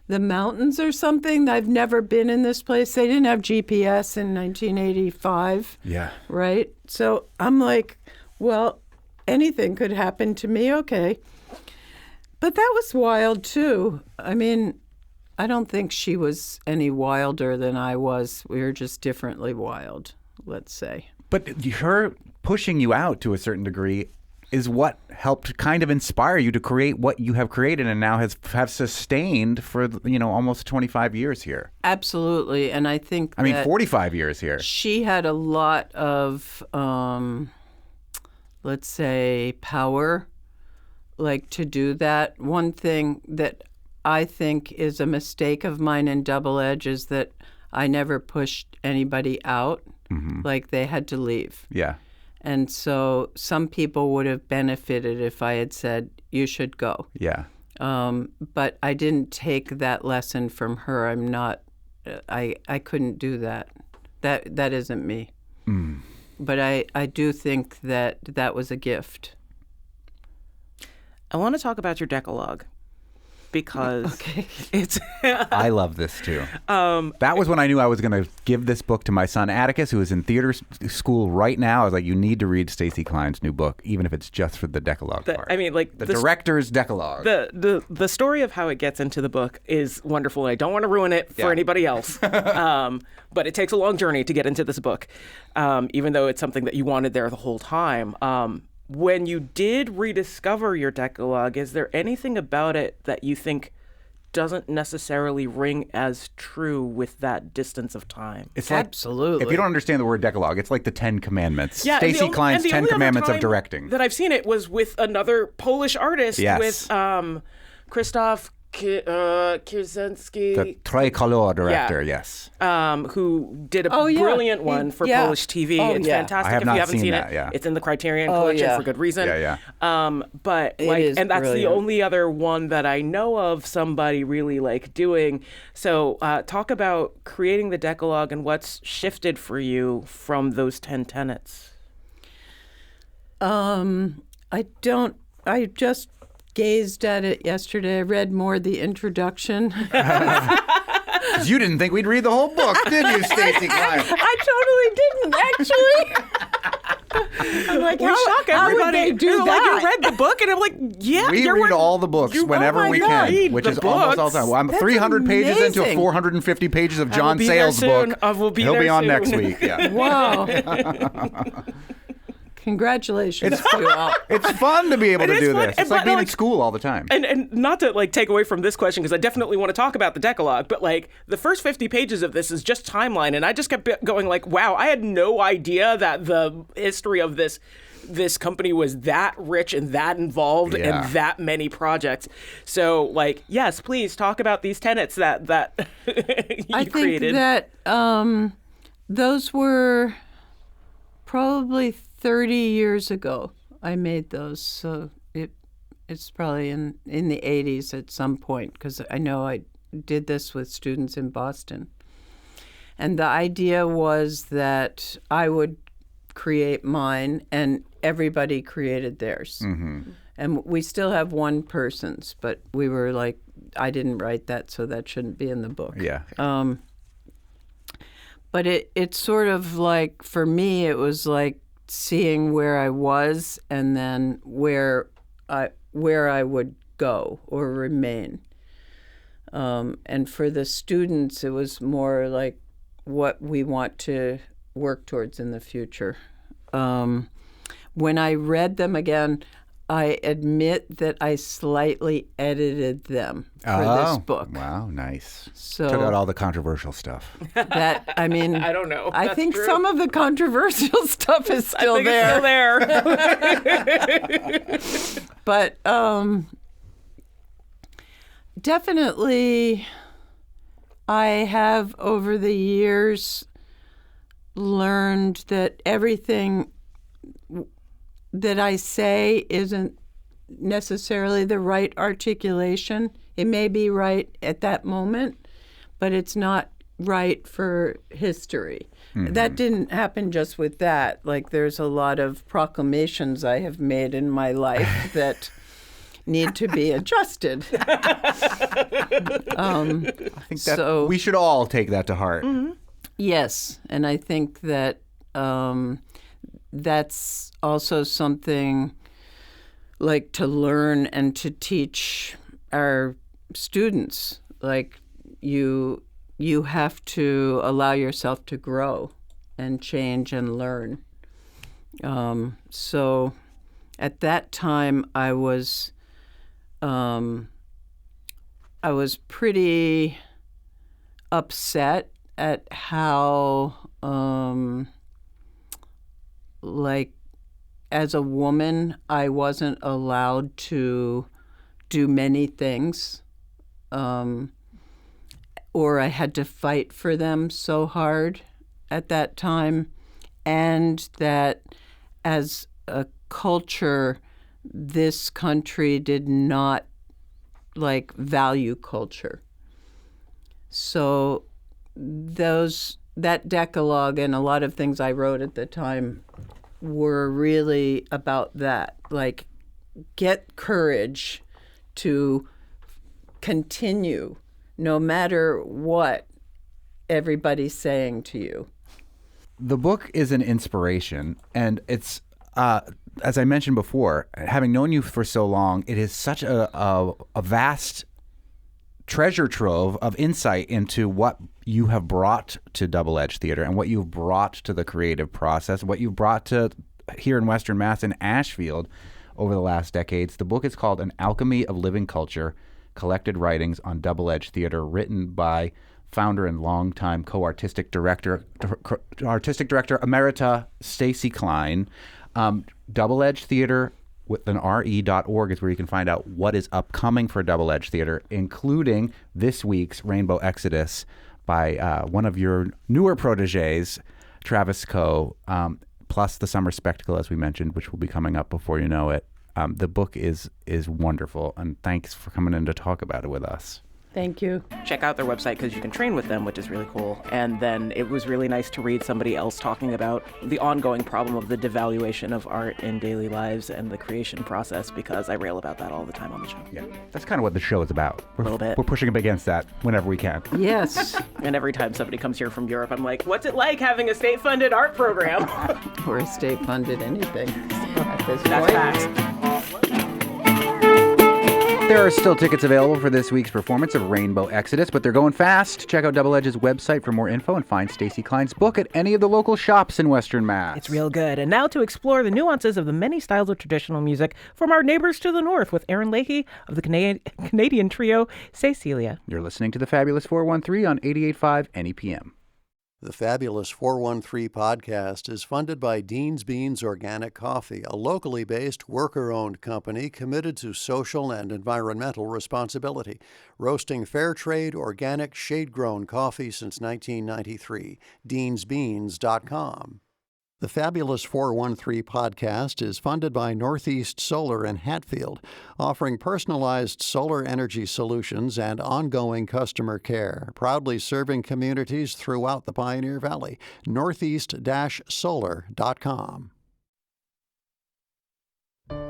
the mountains or something. I've never been in this place. They didn't have GPS in 1985. Yeah. Right? So I'm like, well, anything could happen to me. Okay. But that was wild, too. I mean, I don't think she was any wilder than I was. We were just differently wild, let's say. But her pushing you out to a certain degree is what helped kind of inspire you to create what you have created and now have sustained for, almost 25 years here. Absolutely. And I think 45 years here. She had a lot of, let's say, power, like to do that. One thing that I think is a mistake of mine in Double Edge is that I never pushed anybody out. Like they had to leave. Yeah. And so some people would have benefited if I had said, you should go. Yeah. But I didn't take that lesson from her. I'm not, I couldn't do that. That isn't me. But I do think that was a gift. I want to talk about your Decalogue because it's. I love this too. That was when I knew I was going to give this book to my son Atticus, who is in theater school right now. I was like, you need to read Stacey Klein's new book, even if it's just for the Decalogue part. I mean, like the director's Decalogue. The story of how it gets into the book is wonderful. I don't want to ruin it for anybody else, but it takes a long journey to get into this book, even though it's something that you wanted there the whole time. When you did rediscover your Decalogue, is there anything about it that you think doesn't necessarily ring as true with that distance of time? It's like, absolutely. If you don't understand the word Decalogue, it's like the 10 Commandments. Yeah, Stacey Klein's 10 Commandments of directing. That I've seen it was with another Polish artist, with Krzysztof Kierzynski. The Tricolor director, yes. Who did a brilliant one for Polish TV. It's fantastic. I have if not you haven't seen it. that, It's in the Criterion Collection for good reason. But and that's the only other one that I know of somebody really doing. So talk about creating the Decalogue and what's shifted for you from those 10 tenets. I just gazed at it yesterday. I read more the introduction. You didn't think we'd read the whole book, did you, Stacey Klein? I totally didn't, actually. I'm like, how would they do that? Like, you read the book, and I'm like, yeah. We read all the books whenever we can, which is almost all the time. Well, I'm 300 pages into 450 pages of John Sayles' book. He'll be on next week. Yeah. Wow. Congratulations to you all. It's fun to be able to do fun. this. It's like being in school all the time. And not to take away from this question, because I definitely want to talk about the Decalogue, but the first 50 pages of this is just timeline, and I just kept going wow, I had no idea that the history of this company was that rich and that involved in that many projects. So yes, please talk about these tenets that you created. I think that those were probably 30 years ago I made those, so it's probably in the 80s at some point, because I know I did this with students in Boston. And the idea was that I would create mine and everybody created theirs. Mm-hmm. And we still have one person's, but we were like, I didn't write that, so that shouldn't be in the book. Yeah. But it's sort of like, for me, it was like seeing where I was and then where I would go or remain. And for the students, it was more like what we want to work towards in the future. When I read them again, I admit that I slightly edited them for this book. Wow, nice. So took out all the controversial stuff. that, I mean, I don't know. I That's think true. some of the controversial stuff is still I think there. It's still there. But definitely, I have over the years learned that everything that I say isn't necessarily the right articulation. It may be right at that moment, but it's not right for history. That didn't happen just with that. Like, there's a lot of proclamations I have made in my life that need to be adjusted. I think that we should all take that to heart. Yes, and I think that that's also something like to learn and to teach our students. Like, you have to allow yourself to grow and change and learn. So at that time, I was pretty upset at how, like, as a woman, I wasn't allowed to do many things, or I had to fight for them so hard at that time, and that as a culture, this country did not value culture. So that decalogue and a lot of things I wrote at the time were really about that. Like, get courage to continue no matter what everybody's saying to you. The book is an inspiration, and it's, as I mentioned before, having known you for so long, it is such a vast treasure trove of insight into what you have brought to Double Edge Theater and what you've brought to the creative process, what you've brought to here in Western Mass and Ashfield over the last decades. The book is called An Alchemy of Living Culture, Collected Writings on Double Edge Theater, written by founder and longtime artistic director emerita Stacy Klein. Double Edge Theater with an re.org is where you can find out what is upcoming for Double Edge Theater, including this week's Rainbow Exodus by one of your newer proteges, Travis Coe, plus the Summer Spectacle, as we mentioned, which will be coming up before you know it. The book is wonderful, and thanks for coming in to talk about it with us. Thank you. Check out their website because you can train with them, which is really cool. And then it was really nice to read somebody else talking about the ongoing problem of the devaluation of art in daily lives and the creation process, because I rail about that all the time on the show. Yeah, that's kind of what the show is about. A little bit. We're pushing up against that whenever we can. Yes. And every time somebody comes here from Europe, I'm like, what's it like having a state-funded art program? Or a state-funded anything at this That's point. facts. There are still tickets available for this week's performance of Rainbow Exodus, but they're going fast. Check out Double Edge's website for more info and find Stacy Klein's book at any of the local shops in Western Mass. It's real good. And now to explore the nuances of the many styles of traditional music from our neighbors to the north with Aaron Leahy of the Canadian trio Cecilia. You're listening to the Fabulous 413 on 88.5 NEPM. The Fabulous 413 podcast is funded by Dean's Beans Organic Coffee, a locally based, worker-owned company committed to social and environmental responsibility, roasting fair trade, organic, shade-grown coffee since 1993. DeansBeans.com. The Fabulous 413 podcast is funded by Northeast Solar in Hatfield, offering personalized solar energy solutions and ongoing customer care, proudly serving communities throughout the Pioneer Valley. Northeast-solar.com.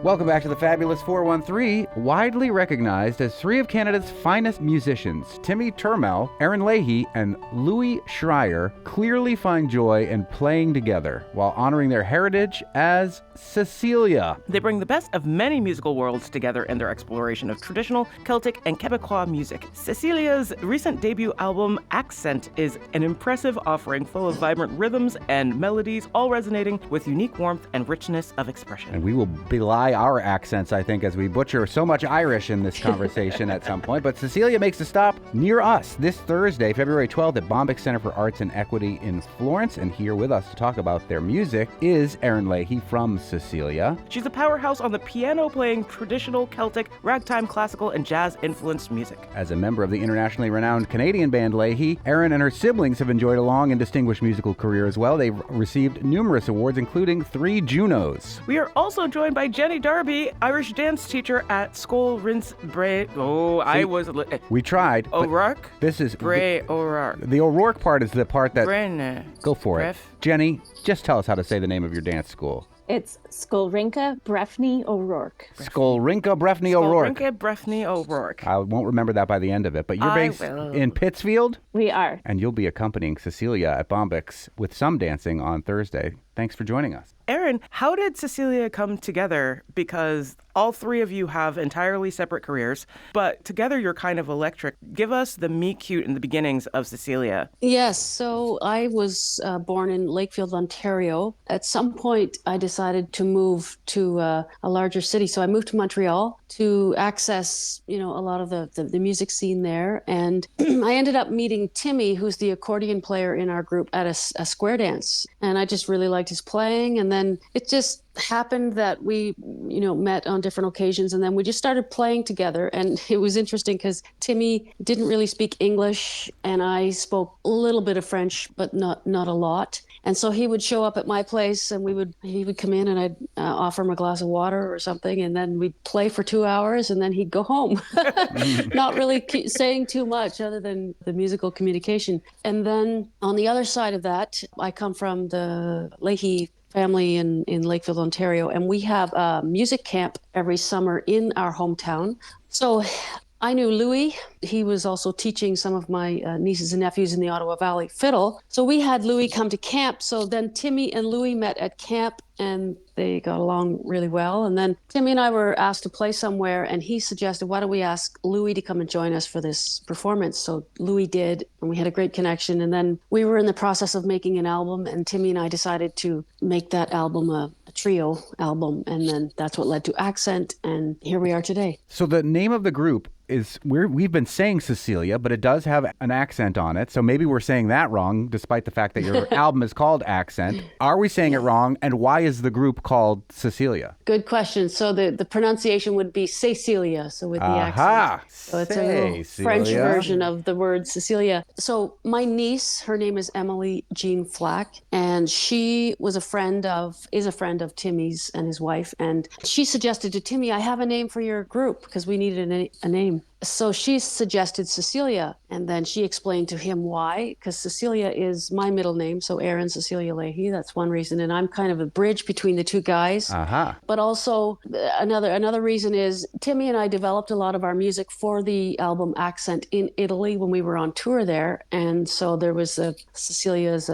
Welcome back to the Fabulous 413, widely recognized as three of Canada's finest musicians. Timmy Turmel, Aaron Leahy, and Louis Schreier clearly find joy in playing together while honoring their heritage as Cecilia. They bring the best of many musical worlds together in their exploration of traditional Celtic and Quebecois music. Cecilia's recent debut album, Accent, is an impressive offering full of vibrant rhythms and melodies, all resonating with unique warmth and richness of expression. And we will belie our accents, I think, as we butcher so much Irish in this conversation at some point. But Cecilia makes a stop near us this Thursday, February 12th at Bombyx Center for Arts and Equity in Florence. And here with us to talk about their music is Aaron Leahy from Cecilia. She's a powerhouse on the piano, playing traditional Celtic, ragtime, classical, and jazz-influenced music. As a member of the internationally renowned Canadian band Leahy, Aaron and her siblings have enjoyed a long and distinguished musical career as well. They've received numerous awards, including 3 Junos. We are also joined by Jenny Darby, Irish dance teacher at Skol Rins Bray. We tried. O'Rourke? This is Bray O'Rourke. The O'Rourke part is the part that... Brenne. Go for it. Jenny, just tell us how to say the name of your dance school. It's Skolrinka Breffney O'Rourke. Skolrinka Breffney O'Rourke. Skolrinka Breffney O'Rourke. I won't remember that by the end of it, but you're based in Pittsfield? We are. And you'll be accompanying Cecilia at Bombyx with some dancing on Thursday. Thanks for joining us. Aaron, how did Cecilia come together? Because all three of you have entirely separate careers, but together you're kind of electric. Give us the meet cute and the beginnings of Cecilia. Yes, so I was born in Lakefield, Ontario. At some point, I decided to move to a larger city. So I moved to Montreal to access, a lot of the music scene there. And I ended up meeting Timmy, who's the accordion player in our group, at a square dance. And I just really liked his playing. And then it just happened that we, met on different occasions, and then we just started playing together. And it was interesting because Timmy didn't really speak English, and I spoke a little bit of French, but not a lot. And so he would show up at my place, and he would come in, and I'd offer him a glass of water or something, and then we'd play for 2 hours, and then he'd go home, not really saying too much other than the musical communication. And then on the other side of that, I come from the Leahy family in Lakefield, Ontario, and we have a music camp every summer in our hometown. So I knew Louis. He was also teaching some of my nieces and nephews in the Ottawa Valley fiddle. So we had Louis come to camp. So then Timmy and Louis met at camp, and they got along really well. And then Timmy and I were asked to play somewhere, and he suggested, why don't we ask Louis to come and join us for this performance? So Louis did, and we had a great connection. And then we were in the process of making an album, and Timmy and I decided to make that album a trio album. And then that's what led to Accent, and here we are today. So the name of the group is, we've been saying Cecilia, but it does have an accent on it. So maybe we're saying that wrong, despite the fact that your album is called Accent. Are we saying it wrong? And why is the group called Cecilia? Good question. So the pronunciation would be Cecilia, so with the accent. So it's a little French version of the word Cecilia. So my niece, her name is Emily Jean Flack, and she is a friend of Timmy's and his wife. And she suggested to Timmy, I have a name for your group, because we needed a name. So she suggested Cecilia, and then she explained to him why, because Cecilia is my middle name, so Aaron Cecilia Leahy, that's one reason, and I'm kind of a bridge between the two guys. But also another reason is Timmy and I developed a lot of our music for the album Accent in Italy when we were on tour there, and so there was Sicily is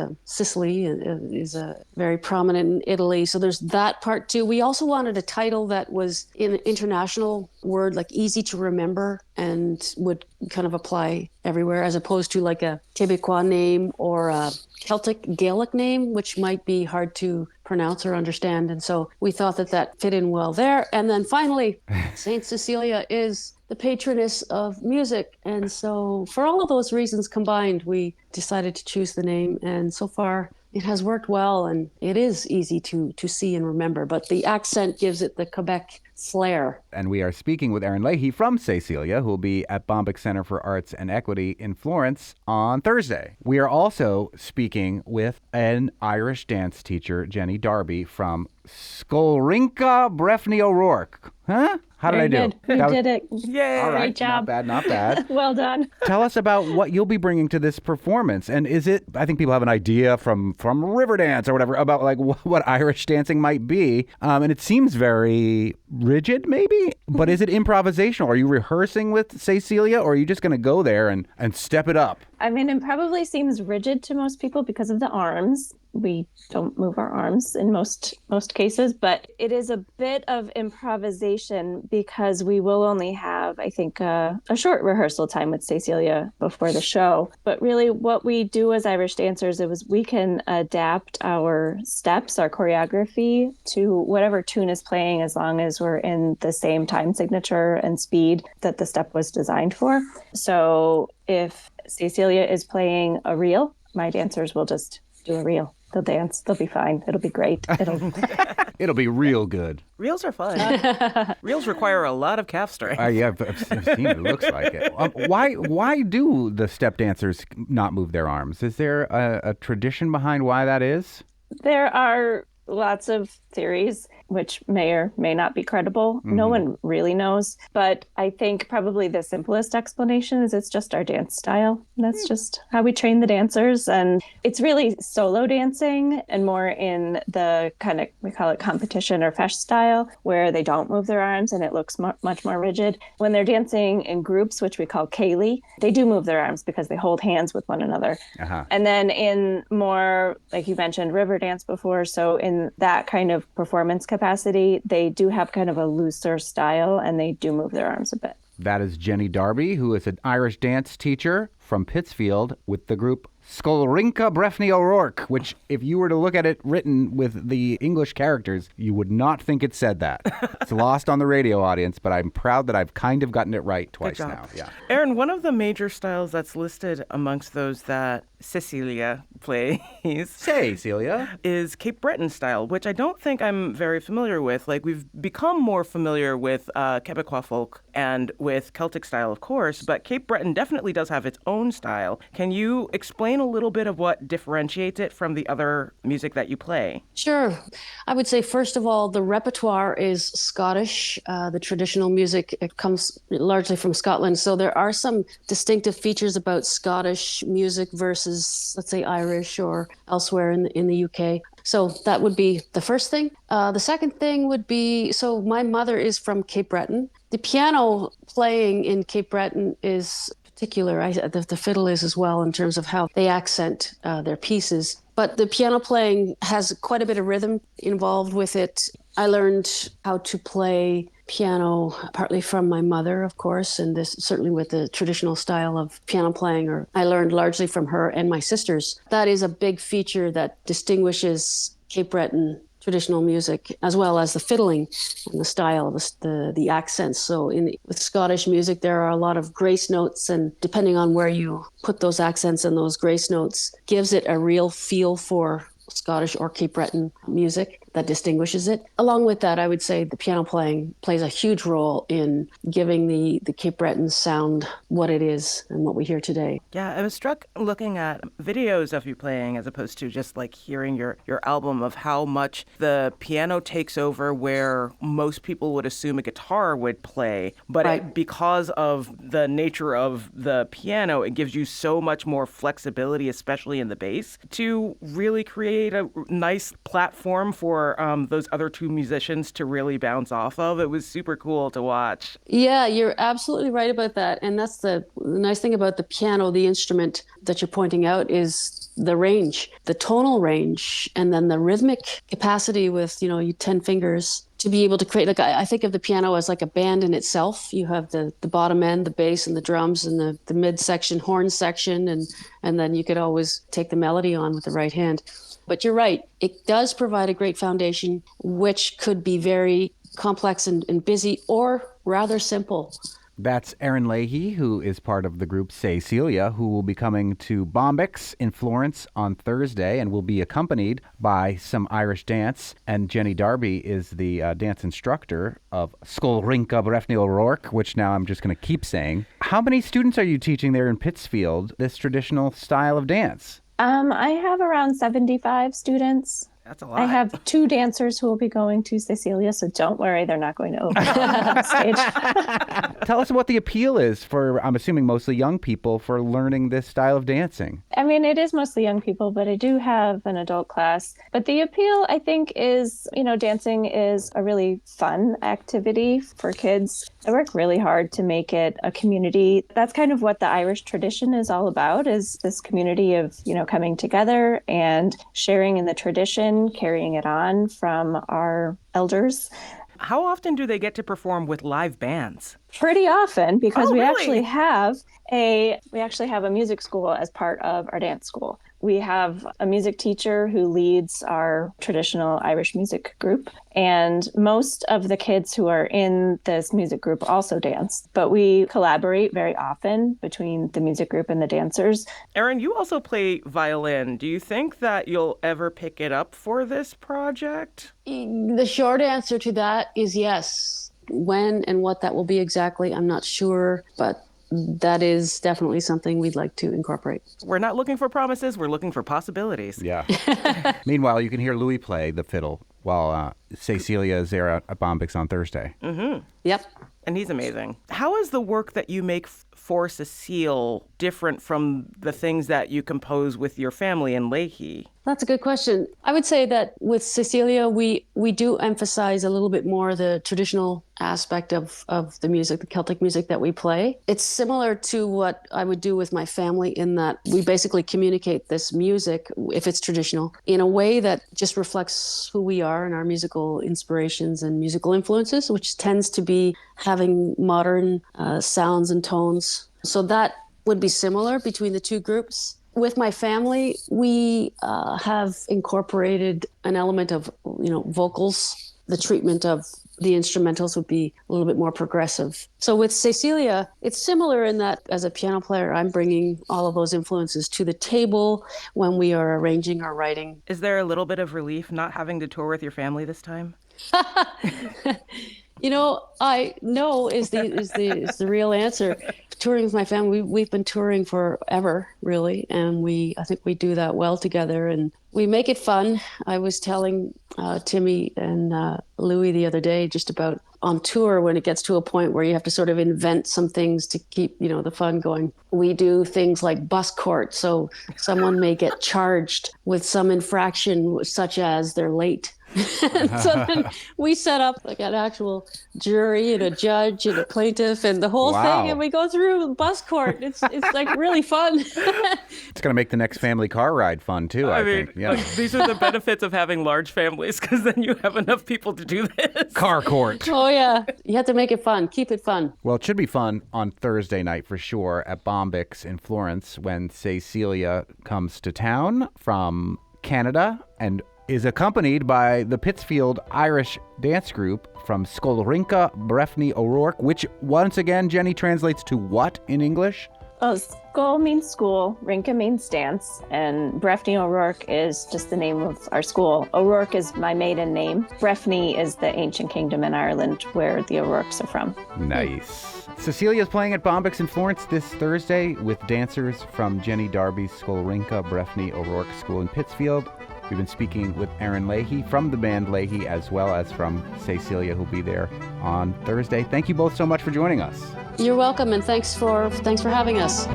a very prominent in Italy, so there's that part too. We also wanted a title that was an international word, like easy to remember, and would kind of apply everywhere, as opposed to like a Quebecois name or a Celtic Gaelic name, which might be hard to pronounce or understand. And so we thought that fit in well there. And then finally, Saint Cecilia is the patroness of music. And so for all of those reasons combined, we decided to choose the name. And so far, it has worked well, and it is easy to see and remember. But the accent gives it the Quebec flair. And we are speaking with Aaron Leahy from Cecilia, who will be at Bombyx Center for Arts and Equity in Florence on Thursday. We are also speaking with an Irish dance teacher, Jenny Darby, from Skolrinka Brefni O'Rourke. Huh? How did I do? Good. You did it. Yay! All right. Great job. Not bad. Well done. Tell us about what you'll be bringing to this performance. And is it, I think people have an idea from Riverdance or whatever about like what Irish dancing might be. And it seems very rigid maybe, but is it improvisational? Are you rehearsing with Cecilia or are you just going to go there and step it up? I mean, it probably seems rigid to most people because of the arms. We don't move our arms in most cases, but it is a bit of improvisation because we will only have, I think, a short rehearsal time with Cecilia before the show. But really what we do as Irish dancers is we can adapt our steps, our choreography to whatever tune is playing as long as we're in the same time signature and speed that the step was designed for. So if Cecilia is playing a reel, my dancers will just do a reel. They'll dance. They'll be fine. It'll be great. It'll be real good. Reels are fun. Reels require a lot of calf strength. Yeah, I've seen it. It looks like it. Why do the step dancers not move their arms? Is there a tradition behind why that is? There are lots of theories, which may or may not be credible. Mm-hmm. No one really knows. But I think probably the simplest explanation is it's just our dance style. That's just how we train the dancers. And it's really solo dancing and more in the kind of, we call it competition or fesh style, where they don't move their arms and it looks much more rigid. When they're dancing in groups, which we call ceilidh, they do move their arms because they hold hands with one another. Uh-huh. And then in more, like you mentioned, river dance before, so in that kind of performance capacity, they do have kind of a looser style and they do move their arms a bit. That is Jenny Darby, who is an Irish dance teacher from Pittsfield with the group Skolrinka Brefni O'Rourke, which if you were to look at it written with the English characters, you would not think it said that. It's lost on the radio audience, but I'm proud that I've kind of gotten it right twice now. Yeah. Aaron, one of the major styles that's listed amongst those that Cecilia plays is Cape Breton style, which I don't think I'm very familiar with. Like, we've become more familiar with Quebecois folk and with Celtic style, of course, but Cape Breton definitely does have its own style. Can you explain a little bit of what differentiates it from the other music that you play? Sure. I would say, first of all, the repertoire is Scottish. The traditional music, it comes largely from Scotland. So there are some distinctive features about Scottish music versus, let's say, Irish or elsewhere in the UK. So that would be the first thing. The second thing would be, so my mother is from Cape Breton. The piano playing in Cape Breton is particular. The fiddle is as well in terms of how they accent their pieces. But the piano playing has quite a bit of rhythm involved with it. I learned how to play piano partly from my mother, of course, and this certainly with the traditional style of piano playing, or I learned largely from her and my sisters. That is a big feature that distinguishes Cape Breton traditional music, as well as the fiddling and the style, the accents. So with Scottish music, there are a lot of grace notes, and depending on where you put those accents and those grace notes, gives it a real feel for Scottish or Cape Breton music that distinguishes it. Along with that, I would say the piano playing plays a huge role in giving the Cape Breton sound what it is and what we hear today. Yeah, I was struck looking at videos of you playing as opposed to just like hearing your album of how much the piano takes over where most people would assume a guitar would play. But right. Because of the nature of the piano, it gives you so much more flexibility, especially in the bass, to really create a nice platform for those other two musicians to really bounce off of. It was super cool to watch. Yeah, you're absolutely right about that. And that's the nice thing about the piano, the instrument that you're pointing out, is the range, the tonal range, and then the rhythmic capacity with, 10 fingers to be able to create, like I think of the piano as like a band in itself. You have the bottom end, the bass and the drums, and the mid section, horn section, and then you could always take the melody on with the right hand. But you're right, it does provide a great foundation, which could be very complex and busy, or rather simple. That's Erin Leahy, who is part of the group Cecilia, who will be coming to Bombyx in Florence on Thursday and will be accompanied by some Irish dance. And Jenny Darby is the dance instructor of Skolrinka Brefni O'Rourke, which now I'm just going to keep saying. How many students are you teaching there in Pittsfield, this traditional style of dance? I have around 75 students. That's a lot. I have 2 dancers who will be going to Cecilia, so don't worry, they're not going to open on stage. Tell us what the appeal is for, I'm assuming mostly young people, for learning this style of dancing. I mean, it is mostly young people, but I do have an adult class. But the appeal, I think, is, dancing is a really fun activity for kids. I work really hard to make it a community. That's kind of what the Irish tradition is all about, is this community of, coming together and sharing in the tradition, carrying it on from our elders. How often do they get to perform with live bands? Pretty often, because we really? actually have a music school as part of our dance school. We have a music teacher who leads our traditional Irish music group, and most of the kids who are in this music group also dance, but we collaborate very often between the music group and the dancers. Erin, you also play violin. Do you think that you'll ever pick it up for this project? The short answer to that is yes. When and what that will be exactly, I'm not sure, but that is definitely something we'd like to incorporate. We're not looking for promises, we're looking for possibilities. Yeah. Meanwhile, you can hear Louis play the fiddle while Cecilia is there at Bombyx on Thursday. Mm-hmm. Yep. And he's amazing. How is the work that you make for Cecile different from the things that you compose with your family in Leahy? That's a good question. I would say that with Cecilia, we do emphasize a little bit more the traditional aspect of the music, the Celtic music that we play. It's similar to what I would do with my family in that we basically communicate this music, if it's traditional, in a way that just reflects who we are and our musical inspirations and musical influences, which tends to be having modern sounds and tones. So that would be similar between the two groups. With my family, we have incorporated an element of, vocals. The treatment of the instrumentals would be a little bit more progressive. So with Cecilia, it's similar in that as a piano player, I'm bringing all of those influences to the table when we are arranging or writing. Is there a little bit of relief not having to tour with your family this time? I know is the real answer. Touring with my family, we've been touring forever, really, and I think we do that well together, and we make it fun. I was telling Timmy and Louis the other day just about on tour when it gets to a point where you have to sort of invent some things to keep, the fun going. We do things like bus court, so someone may get charged with some infraction such as they're late. So then we set up like an actual jury and a judge and a plaintiff and the whole thing, and we go through bus court. It's like really fun. It's going to make the next family car ride fun too, I think. Yeah. These are the benefits of having large families, because then you have enough people to do this. Car court. Oh yeah, you have to make it fun. Keep it fun. Well, it should be fun on Thursday night for sure at Bombyx in Florence when Cecilia comes to town from Canada and is accompanied by the Pittsfield Irish dance group from Skolrinka Brefni O'Rourke, which once again, Jenny, translates to what in English? Oh, Skol means school, Rinka means dance, and Brefni O'Rourke is just the name of our school. O'Rourke is my maiden name. Brefni is the ancient kingdom in Ireland where the O'Rourkes are from. Nice. Cecilia's playing at Bombyx in Florence this Thursday with dancers from Jenny Darby's Skolrinka Brefni O'Rourke School in Pittsfield. We've been speaking with Erin Leahy from the band Leahy, as well as from Cecilia, who'll be there on Thursday. Thank you both so much for joining us. You're welcome, and thanks for having us.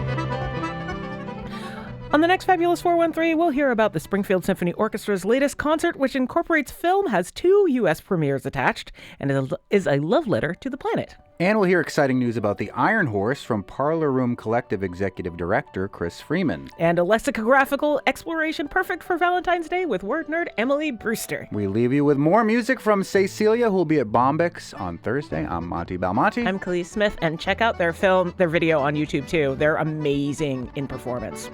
On the next Fabulous 413, we'll hear about the Springfield Symphony Orchestra's latest concert, which incorporates film, has 2 U.S. premieres attached, and is a love letter to the planet. And we'll hear exciting news about the Iron Horse from Parlor Room Collective Executive Director Chris Freeman. And a lexicographical exploration perfect for Valentine's Day with word nerd Emily Brewster. We leave you with more music from Cecilia, who'll be at Bombyx on Thursday. I'm Monty Belmonte. I'm Khalees Smith, and check out their video on YouTube, too. They're amazing in performance.